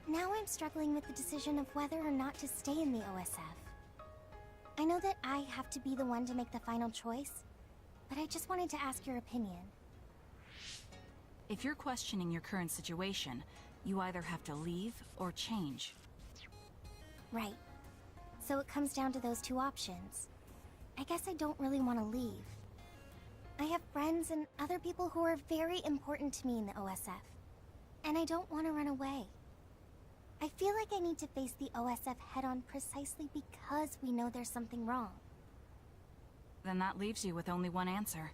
Now I'm struggling with the decision of whether or not to stay in the OSF. I know that I have to be the one to make the final choice, but I just wanted to ask your opinion. If you're questioning your current situation, you either have to leave or change. Right. So it comes down to those two options. I guess I don't really want to leave. I have friends and other people who are very important to me in the OSF, and I don't want to run away. I feel like I need to face the OSF head-on precisely because we know there's something wrong. Then that leaves you with only one answer.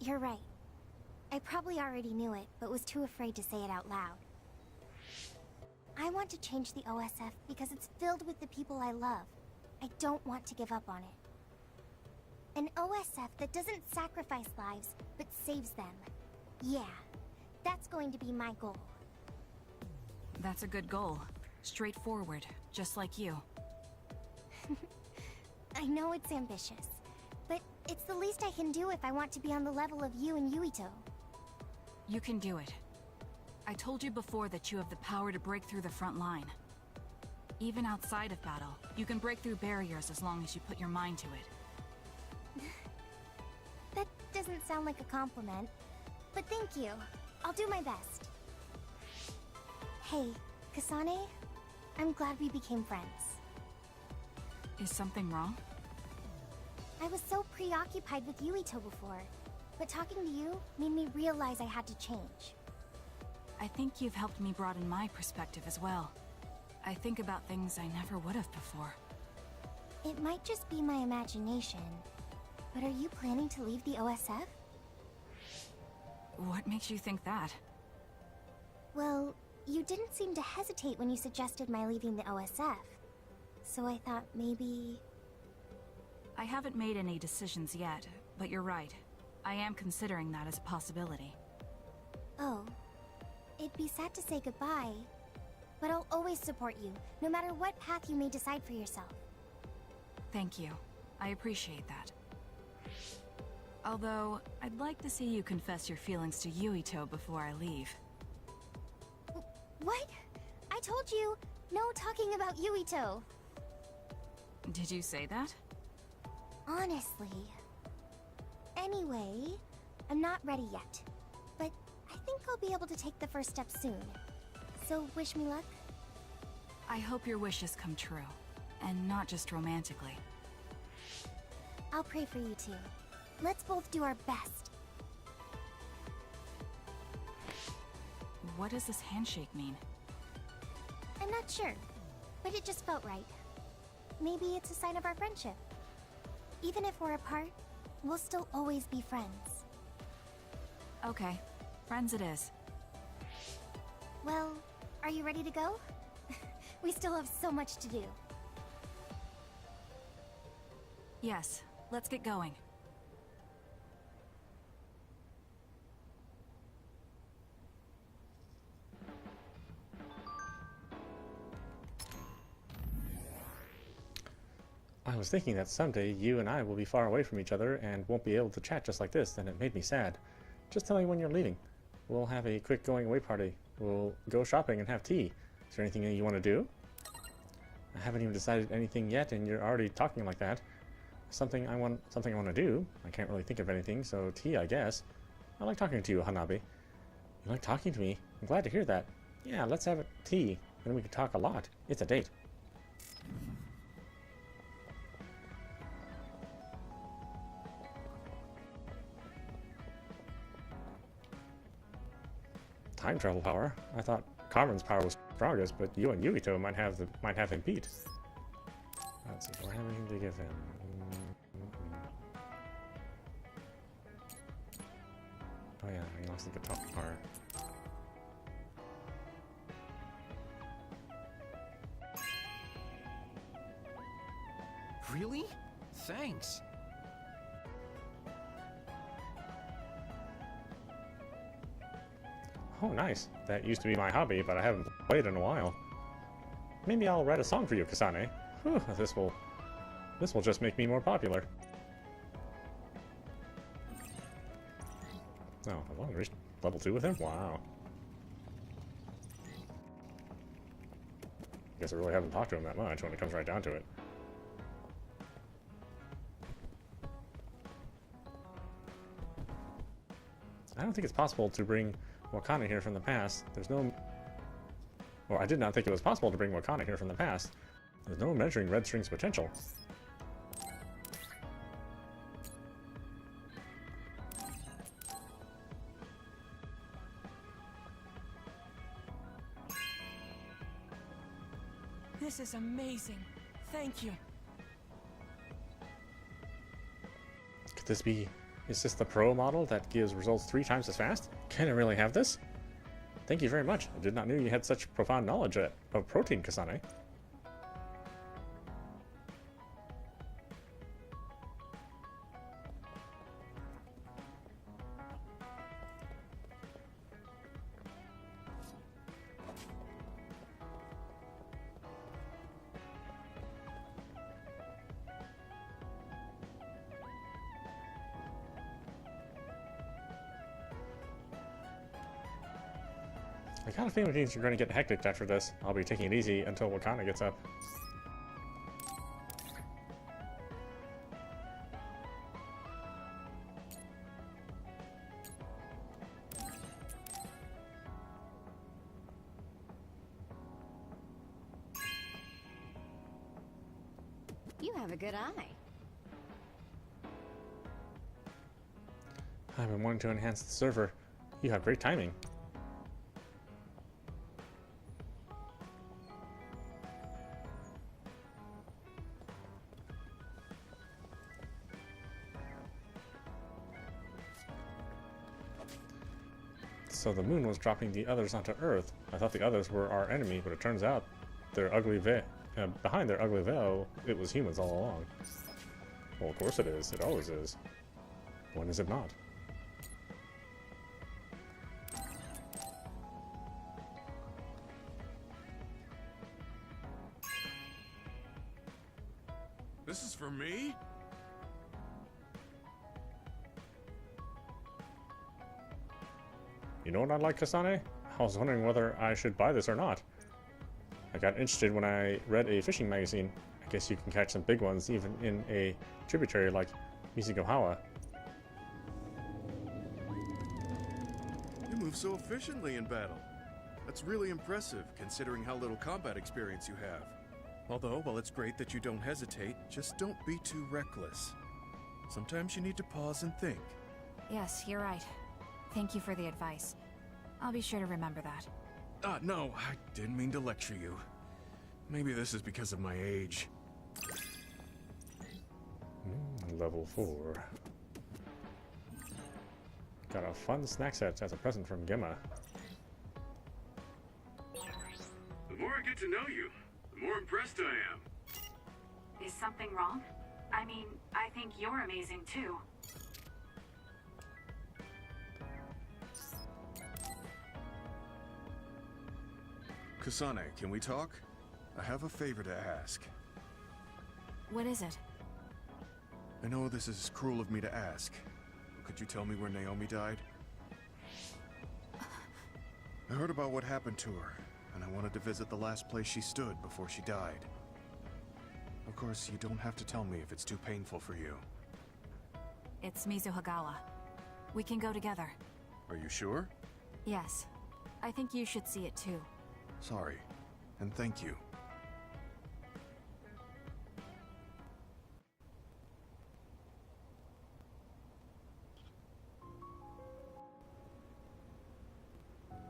You're right. I probably already knew it, but was too afraid to say it out loud. I want to change the OSF because it's filled with the people I love. I don't want to give up on it. An OSF that doesn't sacrifice lives, but saves them. Yeah, that's going to be my goal. That's a good goal. Straightforward, just like you. I know it's ambitious, but it's the least I can do if I want to be on the level of you and Yuito. You can do it. I told you before that you have the power to break through the front line. Even outside of battle, you can break through barriers as long as you put your mind to it. That doesn't sound like a compliment, but thank you. I'll do my best. Hey, Kasane, I'm glad we became friends. Is something wrong? I was so preoccupied with Yuito before, but talking to you made me realize I had to change. I think you've helped me broaden my perspective as well. I think about things I never would have before. It might just be my imagination, but are you planning to leave the OSF? What makes you think that? Well, you didn't seem to hesitate when you suggested my leaving the OSF, so I thought maybe... I haven't made any decisions yet, but you're right. I am considering that as a possibility. Oh. It'd be sad to say goodbye, but I'll always support you, no matter what path you may decide for yourself. Thank you. I appreciate that. Although, I'd like to see you confess your feelings to Yuito before I leave. What? I told you, no talking about Yuito. Did you say that? Honestly. Anyway, I'm not ready yet, but I think I'll be able to take the first step soon. So wish me luck? I hope your wishes come true, and not just romantically. I'll pray for you too. Let's both do our best. What does this handshake mean? I'm not sure, but it just felt right. Maybe it's a sign of our friendship. Even if we're apart, we'll still always be friends. Okay, friends it is. Well, are you ready to go? We still have so much to do. Yes, let's get going. I was thinking that someday you and I will be far away from each other and won't be able to chat just like this, and it made me sad. Just tell me when you're leaving. We'll have a quick going away party. We'll go shopping and have tea. Is there anything that you want to do? I haven't even decided anything yet, and you're already talking like that. Something I want to do. I can't really think of anything, so tea, I guess. I like talking to you, Hanabi. You like talking to me? I'm glad to hear that. Yeah, let's have a tea. Then we can talk a lot. It's a date. Time travel power? I thought Carmen's power was strongest, but you and Yuito might have him beat. Let's see, do I have anything to give him? Oh yeah, he lost the guitar. Really? Thanks. Oh, nice. That used to be my hobby, but I haven't played in a while. Maybe I'll write a song for you, Kasane. Whew, this will just make me more popular. Oh, I've only reached level 2 with him? Wow. Guess I really haven't talked to him that much when it comes right down to it. I don't think it's possible to bring Wakana here from the past. There's no... Or I did not think it was possible to bring Wakana here from the past. There's no measuring Red String's potential. This is amazing. Thank you. Could this be... Is this the Pro model that gives results 3 times as fast? Can I really have this? Thank you very much. I did not know you had such profound knowledge of protein, Kasane. I kind of feel like things are going to get hectic after this. I'll be taking it easy until Wakana gets up. You have a good eye. I've been wanting to enhance the server. You have great timing. So the moon was dropping the others onto Earth. I thought the others were our enemy, but it turns out behind their ugly veil, it was humans all along. Well, of course it is. It always is. When is it not? This is for me? You know what I'd like, Kasane? I was wondering whether I should buy this or not. I got interested when I read a fishing magazine. I guess you can catch some big ones even in a tributary like Mizugohawa. You move so efficiently in battle. That's really impressive, considering how little combat experience you have. Although, while it's great that you don't hesitate, just don't be too reckless. Sometimes you need to pause and think. Yes, you're right. Thank you for the advice. I'll be sure to remember that. No, I didn't mean to lecture you. Maybe this is because of my age. Level 4. Got a fun snack set as a present from Gemma. The more I get to know you, the more impressed I am. Is something wrong? I mean, I think you're amazing too. Kasane, can we talk? I have a favor to ask. What is it? I know this is cruel of me to ask. Could you tell me where Naomi died? I heard about what happened to her, and I wanted to visit the last place she stood before she died. Of course, you don't have to tell me if it's too painful for you. It's Mizuhagawa. We can go together. Are you sure? Yes. I think you should see it too. Sorry, and thank you.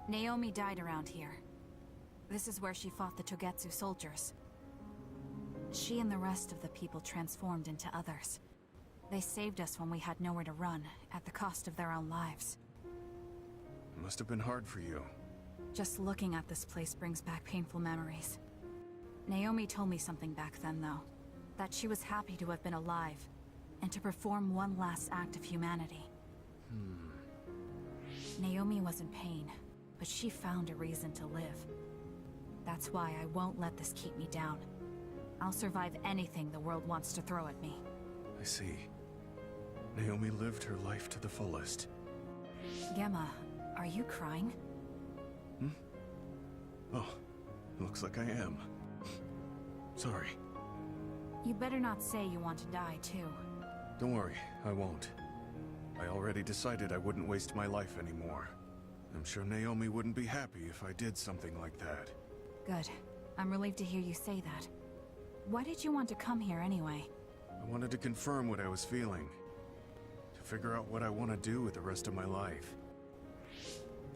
Naomi died around here. This is where she fought the Togetsu soldiers. She and the rest of the people transformed into others. They saved us when we had nowhere to run, at the cost of their own lives. It must have been hard for you. Just looking at this place brings back painful memories. Naomi told me something back then, though. That she was happy to have been alive, and to perform one last act of humanity. Naomi was in pain, but she found a reason to live. That's why I won't let this keep me down. I'll survive anything the world wants to throw at me. I see. Naomi lived her life to the fullest. Gemma, are you crying? Oh, looks like I am. Sorry. You better not say you want to die, too. Don't worry, I won't. I already decided I wouldn't waste my life anymore. I'm sure Naomi wouldn't be happy if I did something like that. Good. I'm relieved to hear you say that. Why did you want to come here anyway? I wanted to confirm what I was feeling. To figure out what I want to do with the rest of my life.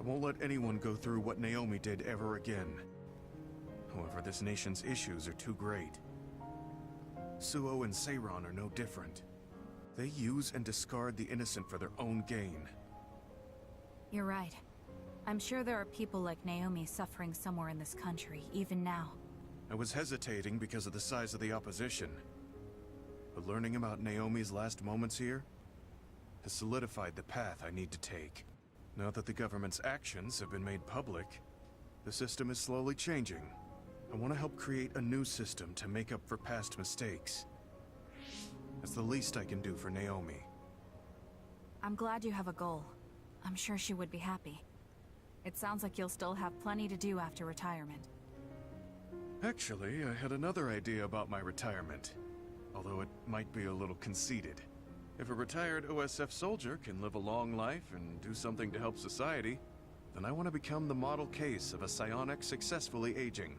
I won't let anyone go through what Naomi did ever again. However, this nation's issues are too great. Suo and Seiron are no different. They use and discard the innocent for their own gain. You're right. I'm sure there are people like Naomi suffering somewhere in this country, even now. I was hesitating because of the size of the opposition. But learning about Naomi's last moments here has solidified the path I need to take. Now that the government's actions have been made public, the system is slowly changing. I want to help create a new system to make up for past mistakes. That's the least I can do for Naomi. I'm glad you have a goal. I'm sure she would be happy. It sounds like you'll still have plenty to do after retirement. Actually, I had another idea about my retirement, although it might be a little conceited. If a retired OSF soldier can live a long life and do something to help society, then I want to become the model case of a psionic successfully aging.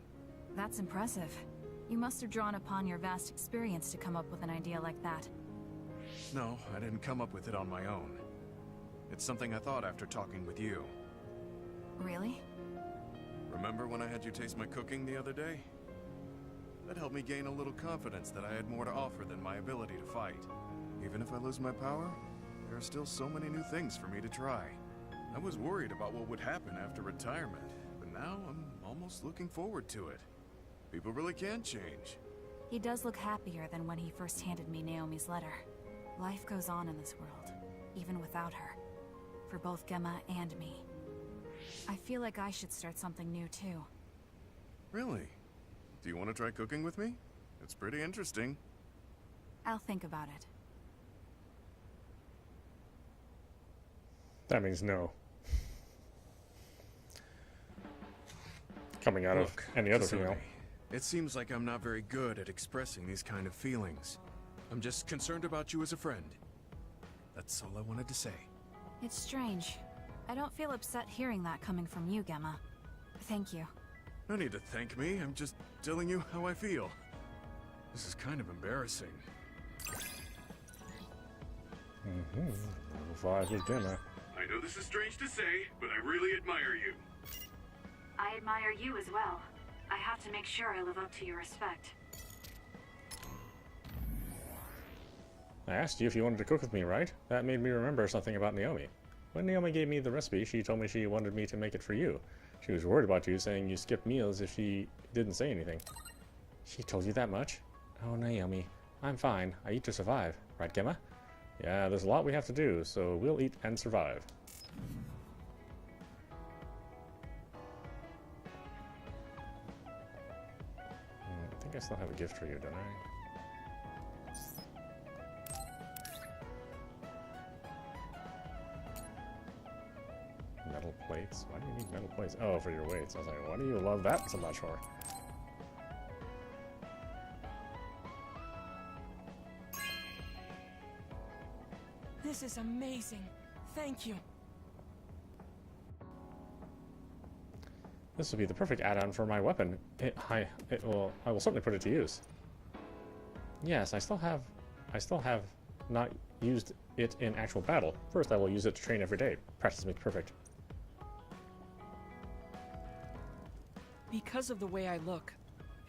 That's impressive. You must have drawn upon your vast experience to come up with an idea like that. No, I didn't come up with it on my own. It's something I thought after talking with you. Really? Remember when I had you taste my cooking the other day? That helped me gain a little confidence that I had more to offer than my ability to fight. Even if I lose my power, there are still so many new things for me to try. I was worried about what would happen after retirement, but now I'm almost looking forward to it. People really can change. He does look happier than when he first handed me Naomi's letter. Life goes on in this world, even without her. For both Gemma and me. I feel like I should start something new too. Really? Do you want to try cooking with me? It's pretty interesting. I'll think about it. That means no. Coming out of any other female. It seems like I'm not very good at expressing these kind of feelings. I'm just concerned about you as a friend. That's all I wanted to say. It's strange. I don't feel upset hearing that coming from you, Gemma. Thank you. No need to thank me, I'm just telling you how I feel. This is kind of embarrassing. Level 5 with Gemma. I know this is strange to say, but I really admire you. I admire you as well. I have to make sure I live up to your respect. I asked you if you wanted to cook with me, right? That made me remember something about Naomi. When Naomi gave me the recipe, she told me she wanted me to make it for you. She was worried about you, saying you skipped meals if she didn't say anything. She told you that much? Oh, Naomi, I'm fine. I eat to survive. Right, Gemma? Yeah, there's a lot we have to do, so we'll eat and survive. I think I still have a gift for you, don't I? Metal plates? Why do you need metal plates? Oh, for your weights. I was like, why do you love that so much for? This is amazing. Thank you. This would be the perfect add-on for my weapon. I will certainly put it to use. Yes, I still have not used it in actual battle. First, I will use it to train every day. Practice makes perfect. Because of the way I look,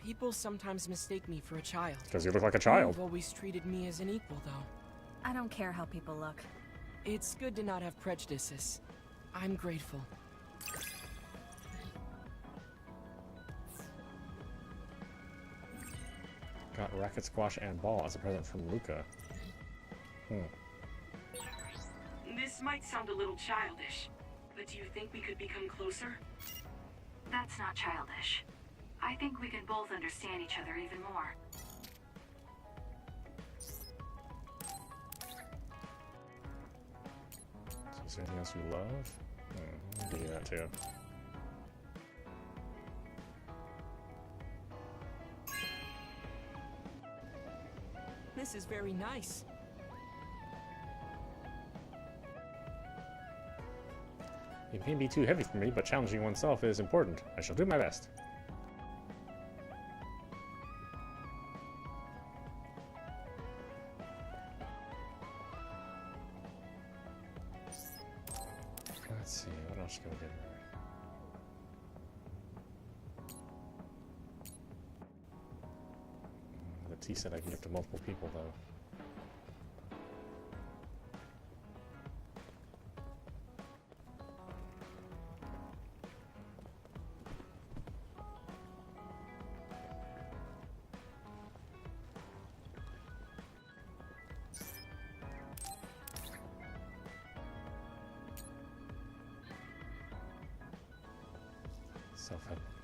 people sometimes mistake me for a child. Because you look like a child. You've always treated me as an equal, though. I don't care how people look. It's good to not have prejudices. I'm grateful. Got racket, squash, and ball as a present from Luca. This might sound a little childish, but do you think we could become closer? That's not childish. I think we can both understand each other even more. Is there anything else you love? I'll give you that too. This is very nice. It may be too heavy for me, but challenging oneself is important. I shall do my best. Let's see, what else can we get here? The tea set I can give to multiple people, though.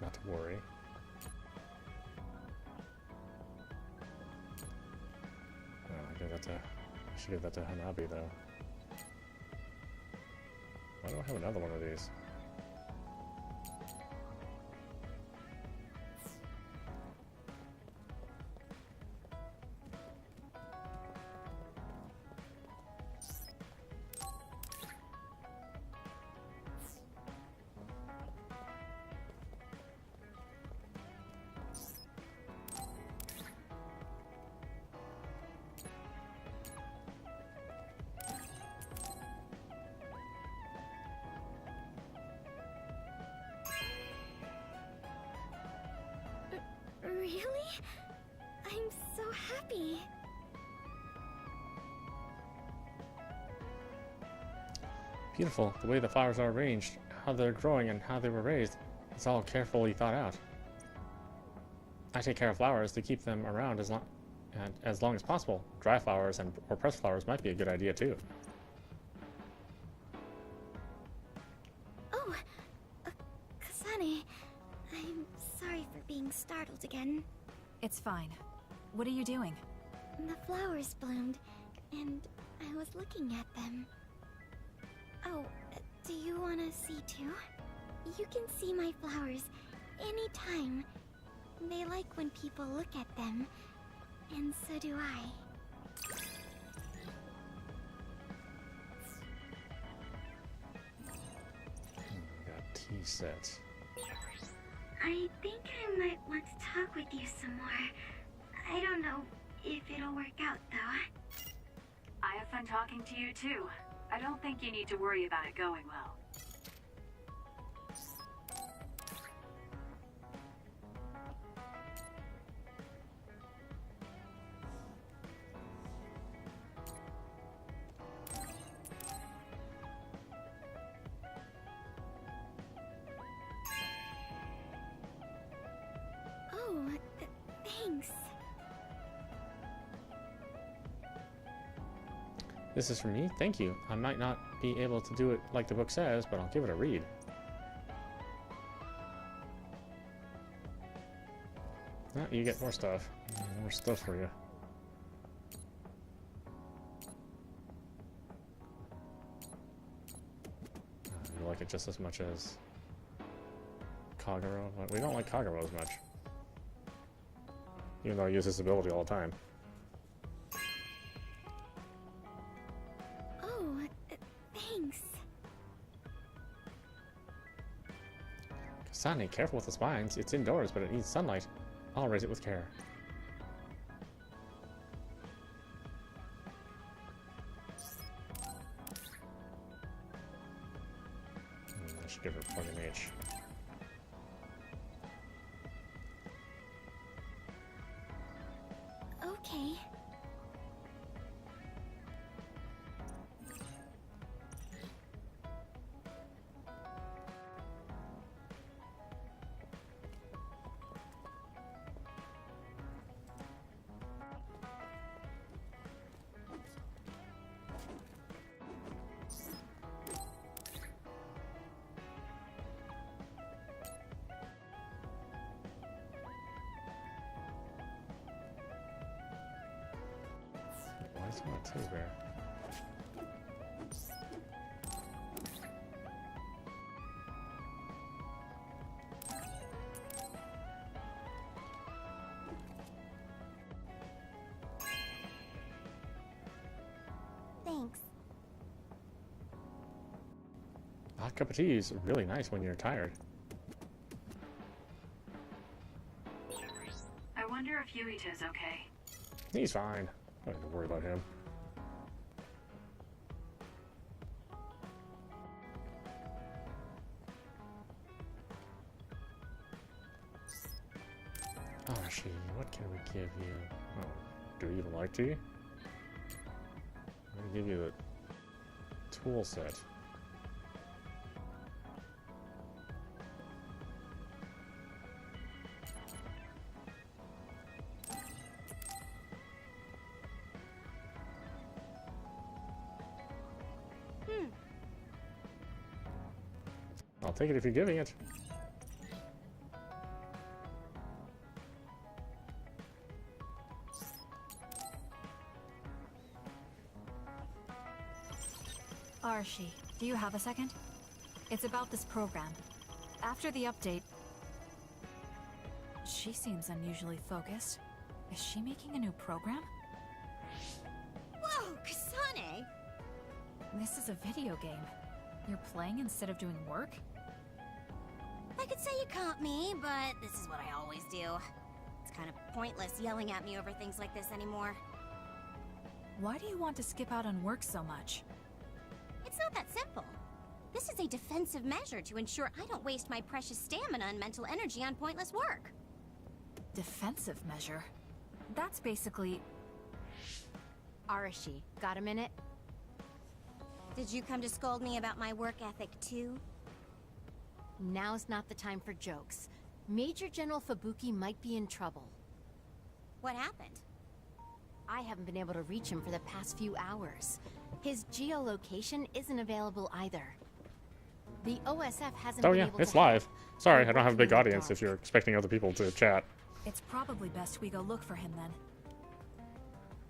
Not to worry. Oh, I should give that to Hanabi though. Why do I have another one of these? Really? I'm so happy. Beautiful. The way the flowers are arranged, how they're growing, and how they were raised. It's all carefully thought out. I take care of flowers to keep them around as long as possible. Dry flowers or pressed flowers might be a good idea too. Oh, Kasane, I'm sorry for being startled again. It's fine. What are you doing? The flowers bloomed, and I was looking at them. Oh, do you want to see too? You can see my flowers anytime. They like when people look at them, and so do I. Got tea sets. I think I might want to talk with you some more. I don't know if it'll work out, though. I have fun talking to you, too. I don't think you need to worry about it going well. Oh, thanks. This is for me? Thank you. I might not be able to do it like the book says, but I'll give it a read. Ah, you get more stuff. More stuff for you. You like it just as much as Kagero? We don't like Kagero as much. Even though I use his ability all the time. Oh, thanks. Kasane, careful with the spines. It's indoors, but it needs sunlight. I'll raise it with care. I should give her plug in H. Okay. Why is my teddy bear? hot cup of tea is really nice when you're tired. I wonder if Yuito's okay. He's fine. I don't need to worry about him. Arashi, what can we give you? Oh, do you even like tea? I'm gonna give you the tool set. I'll take it if you're giving it. Arashi, do you have a second? It's about this program. After the update... She seems unusually focused. Is she making a new program? Whoa, Kasane! This is a video game. You're playing instead of doing work? I could say you caught me, but this is what I always do. It's kind of pointless yelling at me over things like this anymore. Why do you want to skip out on work so much? It's not that simple. This is a defensive measure to ensure I don't waste my precious stamina and mental energy on pointless work. Defensive measure? That's basically... Arashi, got a minute? Did you come to scold me about my work ethic too? Now's not the time for jokes. Major General Fubuki might be in trouble. What happened? I haven't been able to reach him for the past few hours. His geolocation isn't available either. The OSF hasn't Oh been yeah, able it's to live. help. Sorry, They're I don't have a working big in the audience dark. if you're expecting other people to chat. It's probably best we go look for him then.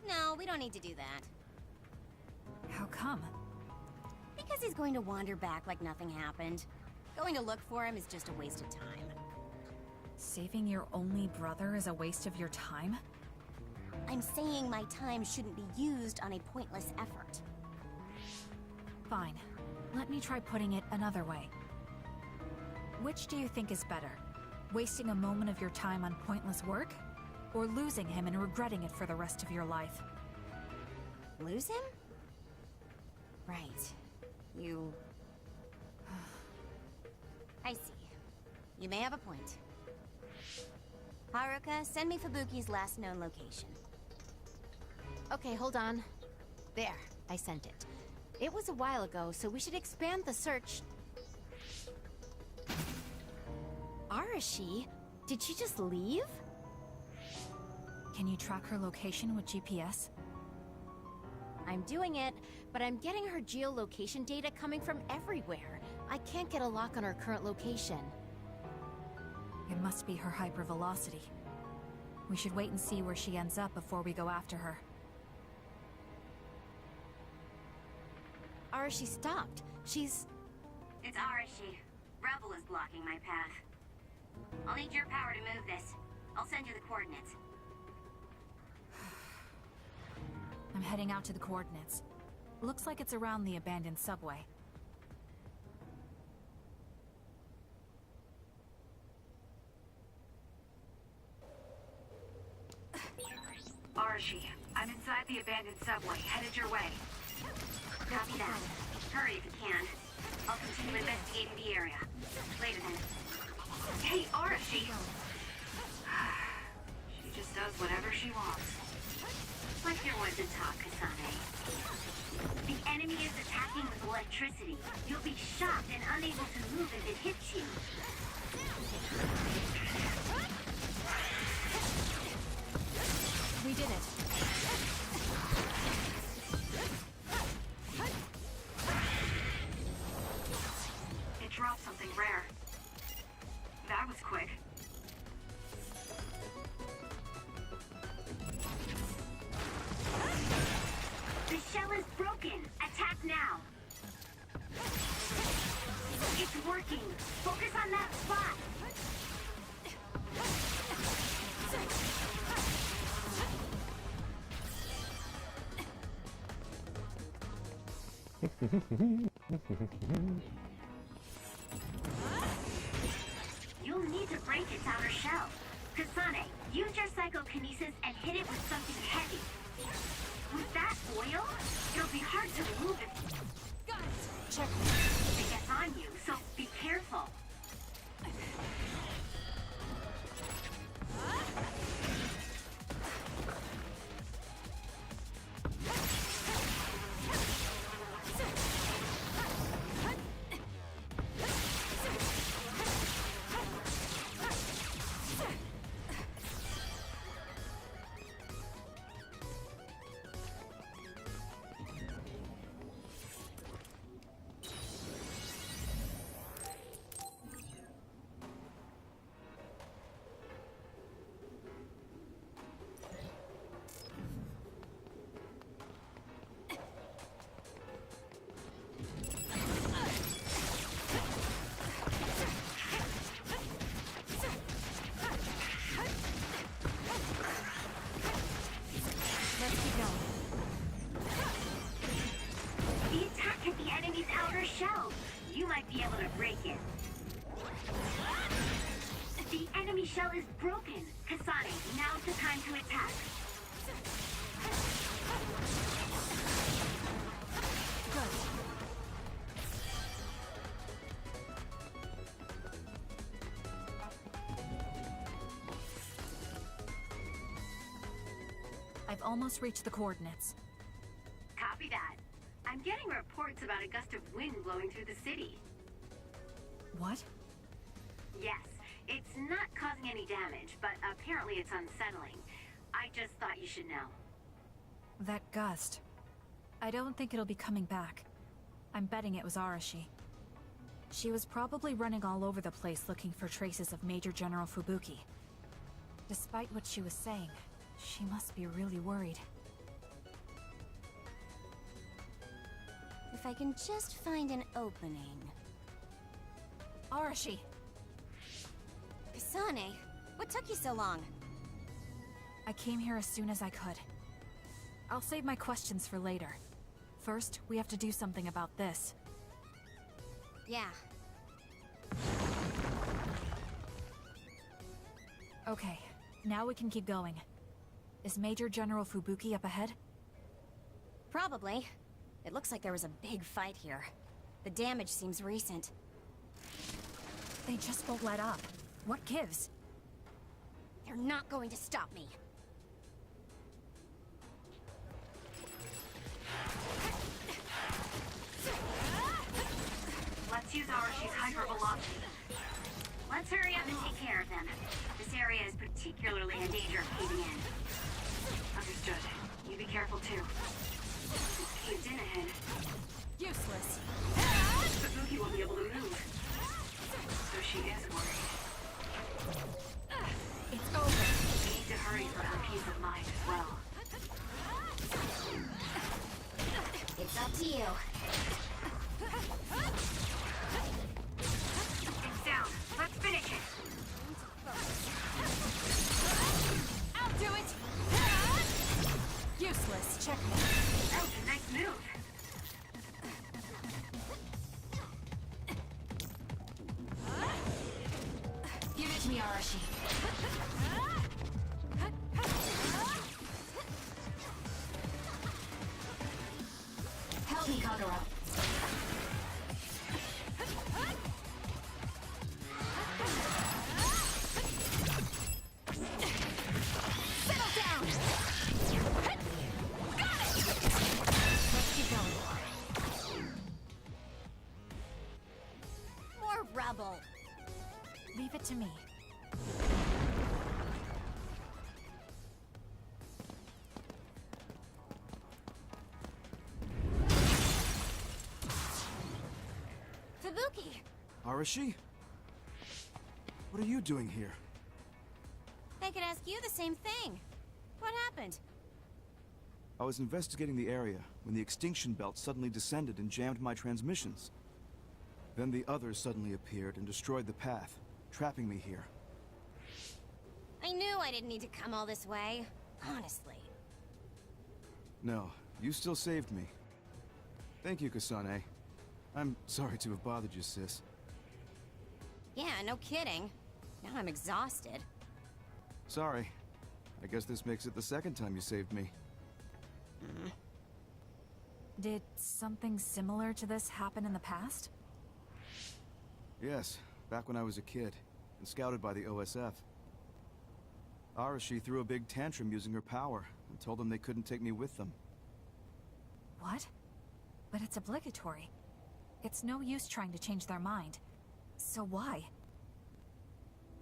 No, we don't need to do that. How come? Because he's going to wander back like nothing happened. Going to look for him is just a waste of time. Saving your only brother is a waste of your time? I'm saying my time shouldn't be used on a pointless effort. Fine. Let me try putting it another way. Which do you think is better? Wasting a moment of your time on pointless work? Or losing him and regretting it for the rest of your life? Lose him? Right. You... I see. You may have a point. Haruka, send me Fubuki's last known location. Okay, hold on. There, I sent it. It was a while ago, so we should expand the search. Arashi? Did she just leave? Can you track her location with GPS? I'm doing it, but I'm getting her geolocation data coming from everywhere. I can't get a lock on her current location. It must be her hypervelocity. We should wait and see where she ends up before we go after her. Arashi stopped. She's... It's Arashi. Rebel is blocking my path. I'll need your power to move this. I'll send you the coordinates. I'm heading out to the coordinates. Looks like it's around the abandoned subway. Arashi, I'm inside the abandoned subway, headed your way. Copy that. Hurry if you can. I'll continue investigating the area. Later then. Hey, Arashi! She just does whatever she wants. Like your words and talk, Kasane. The enemy is attacking with electricity. You'll be shocked and unable to move if it hits you. We did it. It dropped something rare. That was quick. The shell is broken. Attack now. It's working. Focus on that spot. need to break its outer shell. Kasane, use your psychokinesis and hit it with something heavy. With that oil, it'll be hard to remove it. Got it! Check. It gets on you, so be careful. Shell. You might be able to break it. The enemy shell is broken. Kasane, now's the time to attack. Good. I've almost reached the coordinates. Copy that. I'm getting reports about a gust of wind blowing through the city. What? Yes, it's not causing any damage, but apparently it's unsettling. I just thought you should know. That gust. I don't think it'll be coming back. I'm betting it was Arashi. She was probably running all over the place looking for traces of Major General Fubuki. Despite what she was saying, she must be really worried. If I can just find an opening. Arashi! Kasane, what took you so long? I came here as soon as I could. I'll save my questions for later. First, we have to do something about this. Yeah. Okay, now we can keep going. Is Major General Fubuki up ahead? Probably. It looks like there was a big fight here. The damage seems recent. They just won't let up. What gives? They're not going to stop me. Let's use Arashi's hypervelocity. Let's hurry up and take care of them. This area is particularly in danger of caving in. Understood. You be careful too. It's caved in ahead. Useless. Fubuki won't be able to move. So she is worried. It's over. We need to hurry for her peace of mind as well. It's up to you. It's down. Let's finish it. I'll do it! Useless. Checkmate. That was a nice move. Give it to me, Arashi. Help me, Kagura. Settle down! Got it! Let's keep going. More rubble. Leave it to me. Fubuki! Arashi? What are you doing here? I could ask you the same thing. What happened? I was investigating the area when the extinction belt suddenly descended and jammed my transmissions. Then the others suddenly appeared and destroyed the path, trapping me here. I knew I didn't need to come all this way. Honestly. No, you still saved me. Thank you, Kasane. I'm sorry to have bothered you, sis. Yeah, no kidding. Now I'm exhausted. Sorry. I guess this makes it the second time you saved me. Did something similar to this happen in the past? Yes, back when I was a kid, and scouted by the OSF. Arashi threw a big tantrum using her power, and told them they couldn't take me with them. What? But it's obligatory. It's no use trying to change their mind. So why?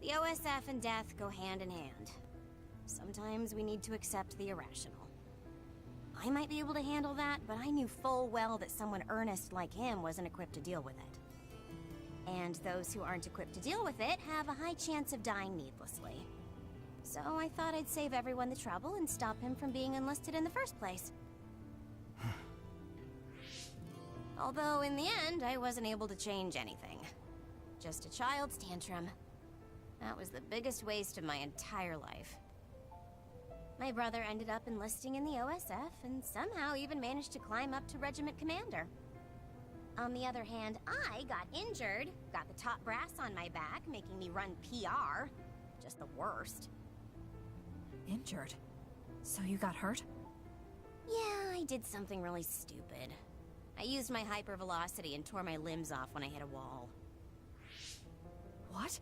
The OSF and death go hand in hand. Sometimes we need to accept the irrational. I might be able to handle that, but I knew full well that someone earnest like him wasn't equipped to deal with it. And those who aren't equipped to deal with it have a high chance of dying needlessly. So I thought I'd save everyone the trouble and stop him from being enlisted in the first place. Although in the end, I wasn't able to change anything. Just a child's tantrum. That was the biggest waste of my entire life. My brother ended up enlisting in the OSF and somehow even managed to climb up to regiment commander. On the other hand, I got injured, got the top brass on my back, making me run PR. Just the worst. Injured? So you got hurt? Yeah, I did something really stupid. I used my hypervelocity and tore my limbs off when I hit a wall. What?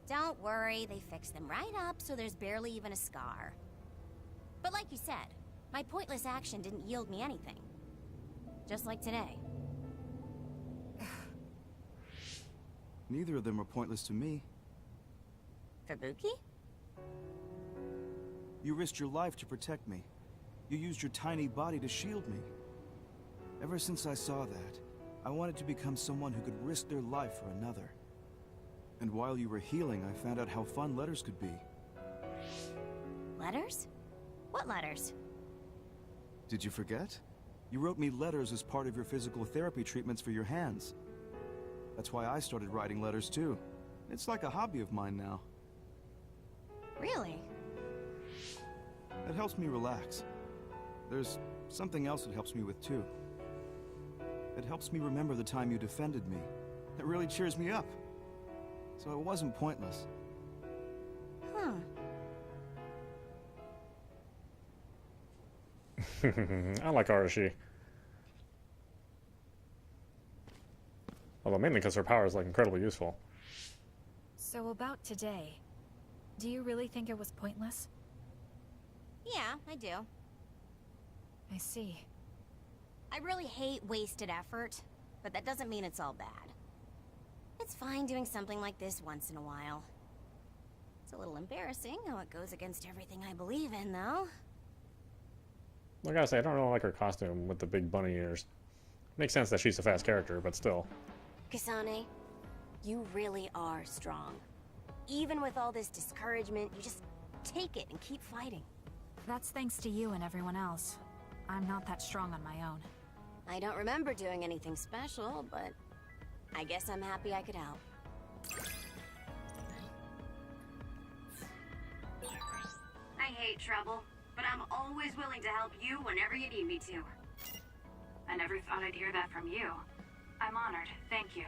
Don't worry, they fixed them right up so there's barely even a scar. But like you said, my pointless action didn't yield me anything. Just like today. Neither of them are pointless to me. Fubuki? You risked your life to protect me. You used your tiny body to shield me. Ever since I saw that, I wanted to become someone who could risk their life for another. And while you were healing, I found out how fun letters could be. Letters? What letters? Did you forget? You wrote me letters as part of your physical therapy treatments for your hands. That's why I started writing letters too. It's like a hobby of mine now. Really? It helps me relax. There's something else it helps me with too. It helps me remember the time you defended me. It really cheers me up. So it wasn't pointless. Huh. I like Arashi. Although mainly because her power is like incredibly useful. So about today, do you really think it was pointless? Yeah, I do. I see. I really hate wasted effort, but that doesn't mean it's all bad. It's fine doing something like this once in a while. It's a little embarrassing how it goes against everything I believe in, though. I gotta say, I don't really like her costume with the big bunny ears. Makes sense that she's a fast character, but still. Kasane, you really are strong. Even with all this discouragement, you just take it and keep fighting. That's thanks to you and everyone else. I'm not that strong on my own. I don't remember doing anything special, but I guess I'm happy I could help. I hate trouble, but I'm always willing to help you whenever you need me to. I never thought I'd hear that from you. I'm honored. Thank you.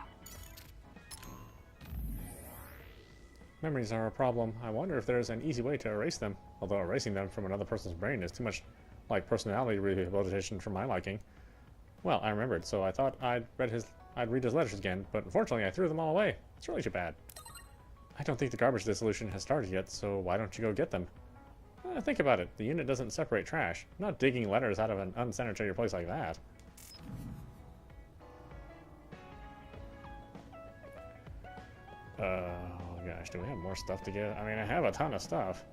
Memories are a problem. I wonder if there's an easy way to erase them, although erasing them from another person's brain is too much like personality rehabilitation for my liking. Well, I remembered, so I thought I'd read his letters again, but unfortunately I threw them all away. It's really too bad. I don't think the garbage dissolution has started yet, so why don't you go get them? Think about it. The unit doesn't separate trash. I'm not digging letters out of an unsanitary place like that. Oh gosh, do we have more stuff to get? I mean, I have a ton of stuff.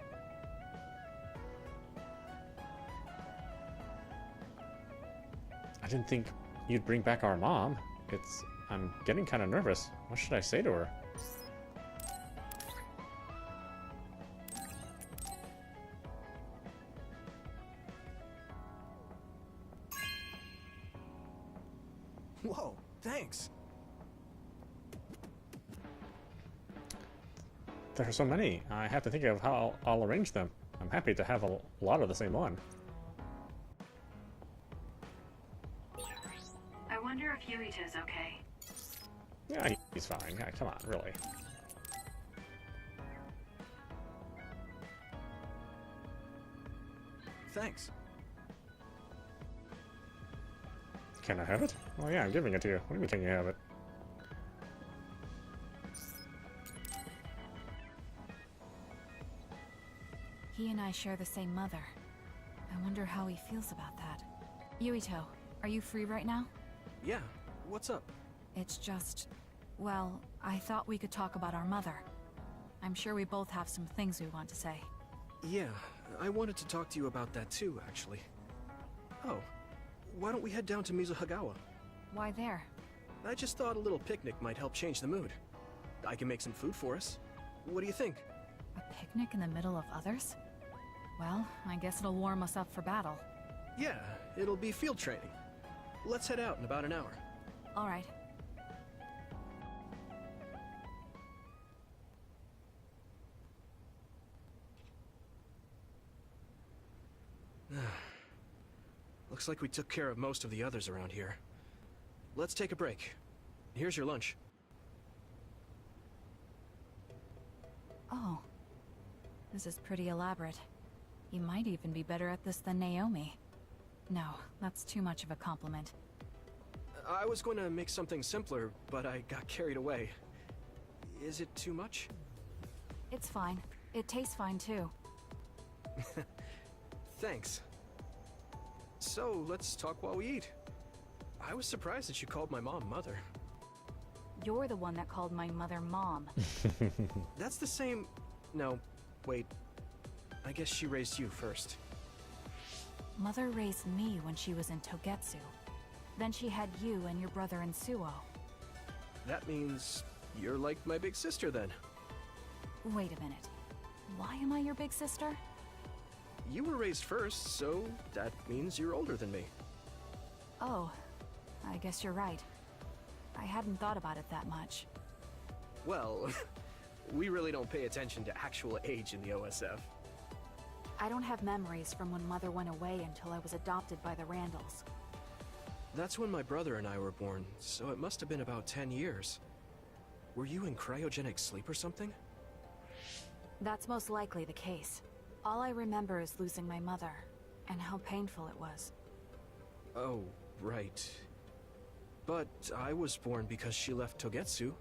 I didn't think you'd bring back our mom. I'm getting kind of nervous. What should I say to her? Whoa, thanks. There are so many. I have to think of how I'll arrange them. I'm happy to have a lot of the same one. I wonder if Yuito's okay. Yeah, he's fine. Yeah, come on, really. Thanks. Can I have it? Oh yeah, I'm giving it to you. What do you mean, can you have it? He and I share the same mother. I wonder how he feels about that. Yuito, are you free right now? Yeah, what's up? It's just... well, I thought we could talk about our mother. I'm sure we both have some things we want to say. Yeah, I wanted to talk to you about that too, actually. Oh, why don't we head down to Mizuhagawa? Why there? I just thought a little picnic might help change the mood. I can make some food for us. What do you think? A picnic in the middle of others? Well, I guess it'll warm us up for battle. Yeah, it'll be field training. Let's head out in about an hour. All right. Looks like we took care of most of the others around here. Let's take a break. Here's your lunch. Oh. This is pretty elaborate. You might even be better at this than Naomi. No, that's too much of a compliment. I was going to make something simpler, but I got carried away. Is it too much? It's fine. It tastes fine too. Thanks. So, let's talk while we eat. I was surprised that you called my mom Mother. You're the one that called my mother Mom. That's the same... No, wait. I guess she raised you first. Mother raised me when she was in Togetsu. Then she had you and your brother in Suo. That means you're like my big sister then. Wait a minute. Why am I your big sister? You were raised first, so that means you're older than me. Oh, I guess you're right. I hadn't thought about it that much. Well, we really don't pay attention to actual age in the OSF. I don't have memories from when Mother went away until I was adopted by the Randalls. That's when my brother and I were born, so it must have been about 10 years. Were you in cryogenic sleep or something? That's most likely the case. All I remember is losing my mother, and how painful it was. Oh, right. But I was born because she left Togetsu,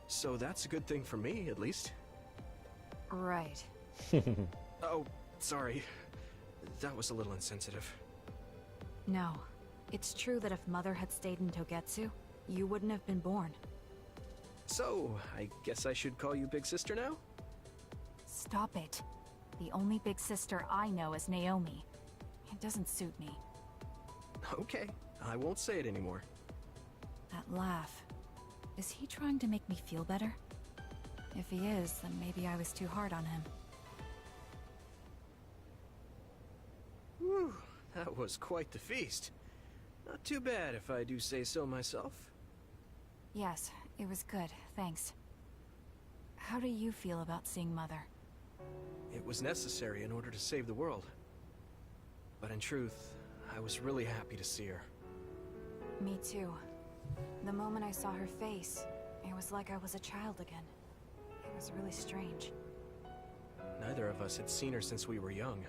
so that's a good thing for me, at least. Right. Oh, sorry. That was a little insensitive. No. It's true that if Mother had stayed in Togetsu, you wouldn't have been born. So, I guess I should call you Big Sister now? Stop it. The only big sister I know is Naomi. It doesn't suit me. Okay, I won't say it anymore. That laugh. Is he trying to make me feel better? If he is, then maybe I was too hard on him. Whew, that was quite the feast. Not too bad if I do say so myself. Yes, it was good, thanks. How do you feel about seeing Mother? It was necessary in order to save the world. But in truth, I was really happy to see her. Me too. The moment I saw her face, it was like I was a child again. It was really strange. Neither of us had seen her since we were young.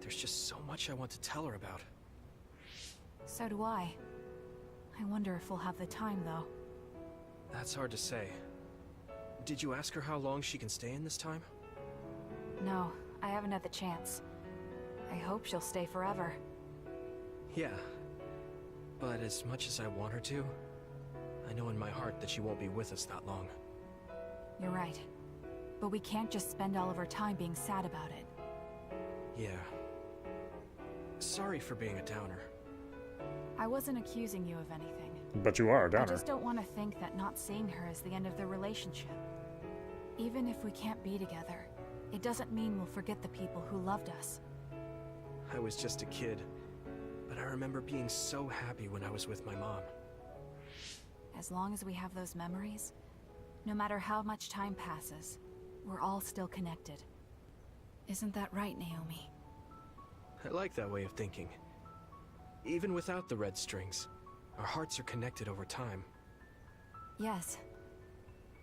There's just so much I want to tell her about. So do I. I wonder if we'll have the time, though. That's hard to say. Did you ask her how long she can stay in this time? No, I haven't had the chance. I hope she'll stay forever. Yeah. But as much as I want her to, I know in my heart that she won't be with us that long. You're right. But we can't just spend all of our time being sad about it. Yeah. Sorry for being a downer. I wasn't accusing you of anything. But you are a downer. I just don't want to think that not seeing her is the end of the relationship. Even if we can't be together, it doesn't mean we'll forget the people who loved us. I was just a kid, but I remember being so happy when I was with my mom. As long as we have those memories, no matter how much time passes, we're all still connected. Isn't that right, Naomi? I like that way of thinking. Even without the red strings, our hearts are connected over time. Yes.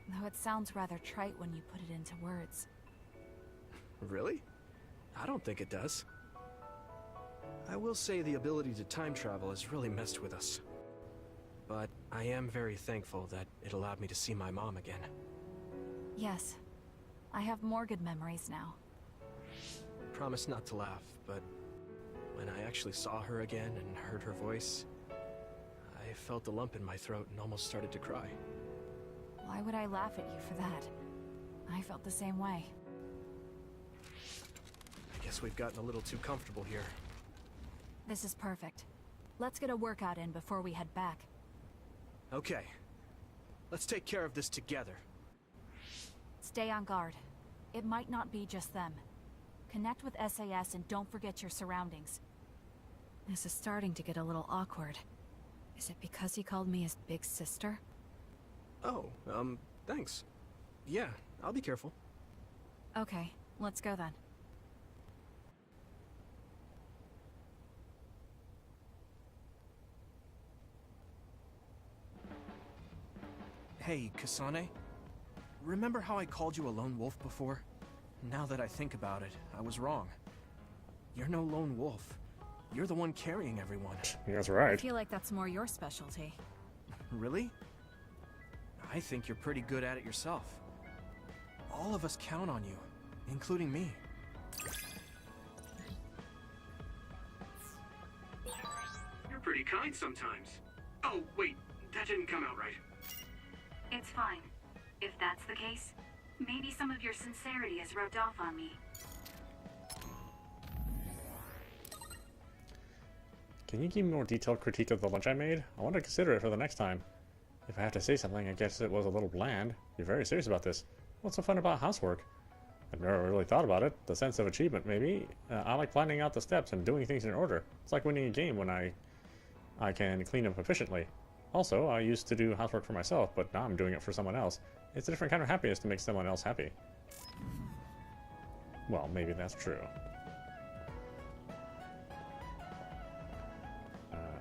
Though it sounds rather trite when you put it into words. Really? I don't think it does. I will say the ability to time travel has really messed with us. But I am very thankful that it allowed me to see my mom again. Yes. I have more good memories now. Promise not to laugh, but when I actually saw her again and heard her voice, I felt a lump in my throat and almost started to cry. Why would I laugh at you for that? I felt the same way. I guess we've gotten a little too comfortable here. This is perfect. Let's get a workout in before we head back. Okay. Let's take care of this together. Stay on guard. It might not be just them. Connect with SAS and don't forget your surroundings. This is starting to get a little awkward. Is it because he called me his big sister? Oh, thanks. Yeah, I'll be careful. Okay, let's go then. Hey, Kasane. Remember how I called you a lone wolf before? Now that I think about it, I was wrong. You're no lone wolf. You're the one carrying everyone. That's right. I feel like that's more your specialty. Really? I think you're pretty good at it yourself. All of us count on you, including me. You're pretty kind sometimes. Oh, wait, that didn't come out right. It's fine. If that's the case, maybe some of your sincerity has rubbed off on me. Can you give me more detailed critique of the lunch I made? I want to consider it for the next time. If I have to say something, I guess it was a little bland. You're very serious about this. What's so fun about housework? I've never really thought about it. The sense of achievement, maybe. I like planning out the steps and doing things in order. It's like winning a game when I can clean up efficiently. Also, I used to do housework for myself, but now I'm doing it for someone else. It's a different kind of happiness to make someone else happy. Well, maybe that's true.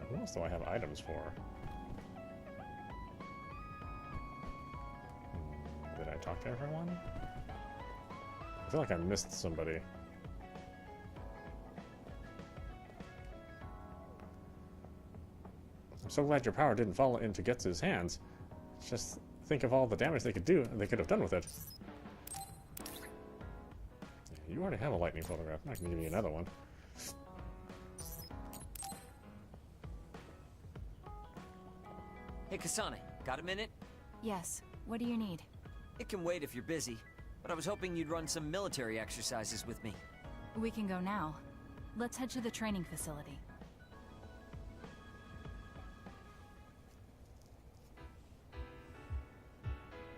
Who else do I have items for? Did I talk to everyone? I feel like I missed somebody. I'm so glad your power didn't fall into Getsu's hands. Just think of all the damage they could have done with it. You already have a lightning photograph. I'm not going to give you another one. Hey, Kasane, got a minute? Yes. What do you need? It can wait if you're busy, but I was hoping you'd run some military exercises with me. We can go now. Let's head to the training facility.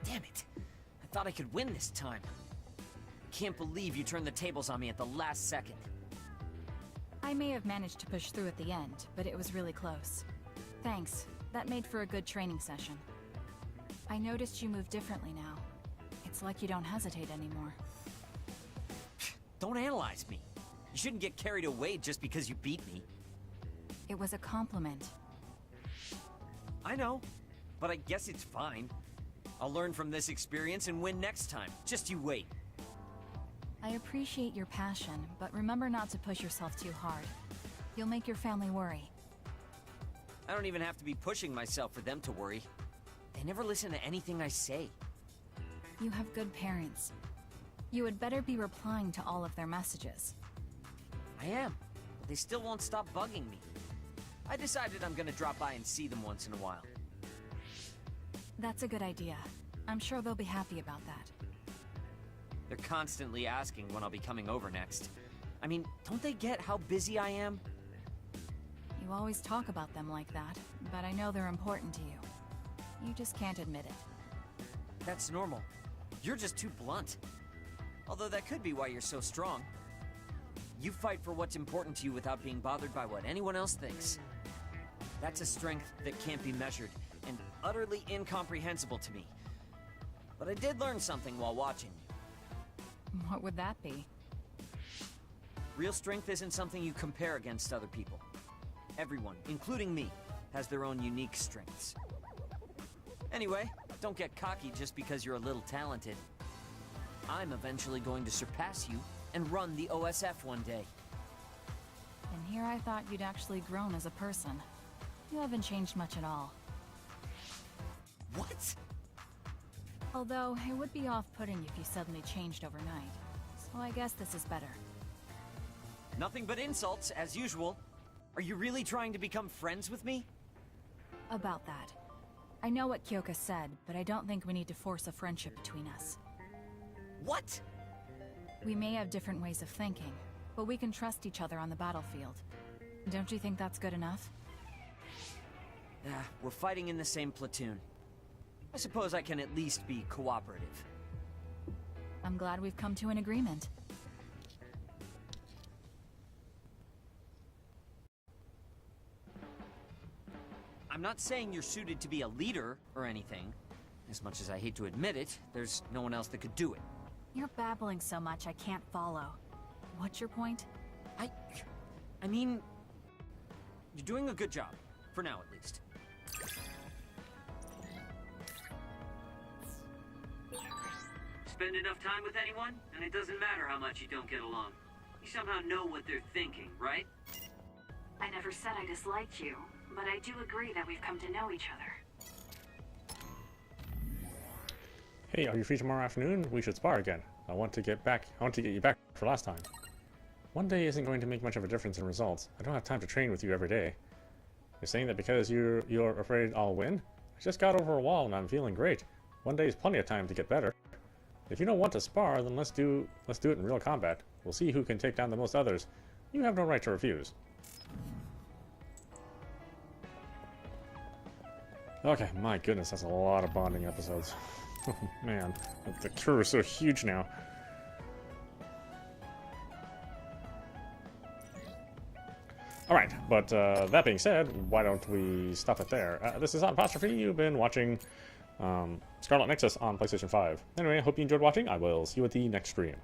Damn it! I thought I could win this time. Can't believe you turned the tables on me at the last second. I may have managed to push through at the end, but it was really close. Thanks. That made for a good training session. I noticed you move differently now. It's like you don't hesitate anymore. Don't analyze me. You shouldn't get carried away just because you beat me. It was a compliment. I know, but I guess it's fine. I'll learn from this experience and win next time. Just you wait. I appreciate your passion, but remember not to push yourself too hard. You'll make your family worry. I don't even have to be pushing myself for them to worry. They never listen to anything I say. You have good parents. You had better be replying to all of their messages. I am, but they still won't stop bugging me. I decided I'm gonna drop by and see them once in a while. That's a good idea. I'm sure they'll be happy about that. They're constantly asking when I'll be coming over next. I mean, don't they get how busy I am? You always talk about them like that, but I know they're important to you. You just can't admit it. That's normal. You're just too blunt. Although that could be why you're so strong. You fight for what's important to you without being bothered by what anyone else thinks. That's a strength that can't be measured, and utterly incomprehensible to me. But I did learn something while watching you. What would that be? Real strength isn't something you compare against other people. Everyone, including me, has their own unique strengths. Anyway, don't get cocky just because you're a little talented. I'm eventually going to surpass you and run the OSF one day. And here I thought you'd actually grown as a person. You haven't changed much at all. What? Although, it would be off-putting if you suddenly changed overnight. So I guess this is better. Nothing but insults, as usual. Are you really trying to become friends with me? About that. I know what Kyoka said, but I don't think we need to force a friendship between us. What? We may have different ways of thinking, but we can trust each other on the battlefield. Don't you think that's good enough? We're fighting in the same platoon. I suppose I can at least be cooperative. I'm glad we've come to an agreement. I'm not saying you're suited to be a leader or anything. As much as I hate to admit it, there's no one else that could do it. You're babbling so much I can't follow. What's your point? I mean, you're doing a good job. For now, at least. Spend enough time with anyone, and it doesn't matter how much you don't get along. You somehow know what they're thinking, right? I never said I disliked you, but I do agree that we've come to know each other. Hey, are you free tomorrow afternoon? We should spar again. I want to get you back for last time. One day isn't going to make much of a difference in results. I don't have time to train with you every day. You're saying that because you're afraid I'll win? I just got over a wall and I'm feeling great. One day is plenty of time to get better. If you don't want to spar, then let's do it in real combat. We'll see who can take down the most others. You have no right to refuse. Okay, my goodness, that's a lot of bonding episodes. Oh man, the crew is so huge now. Alright, but that being said, why don't we stop it there? This is Apostrophe. You've been watching Scarlet Nexus on PlayStation 5. Anyway, I hope you enjoyed watching. I will see you at the next stream.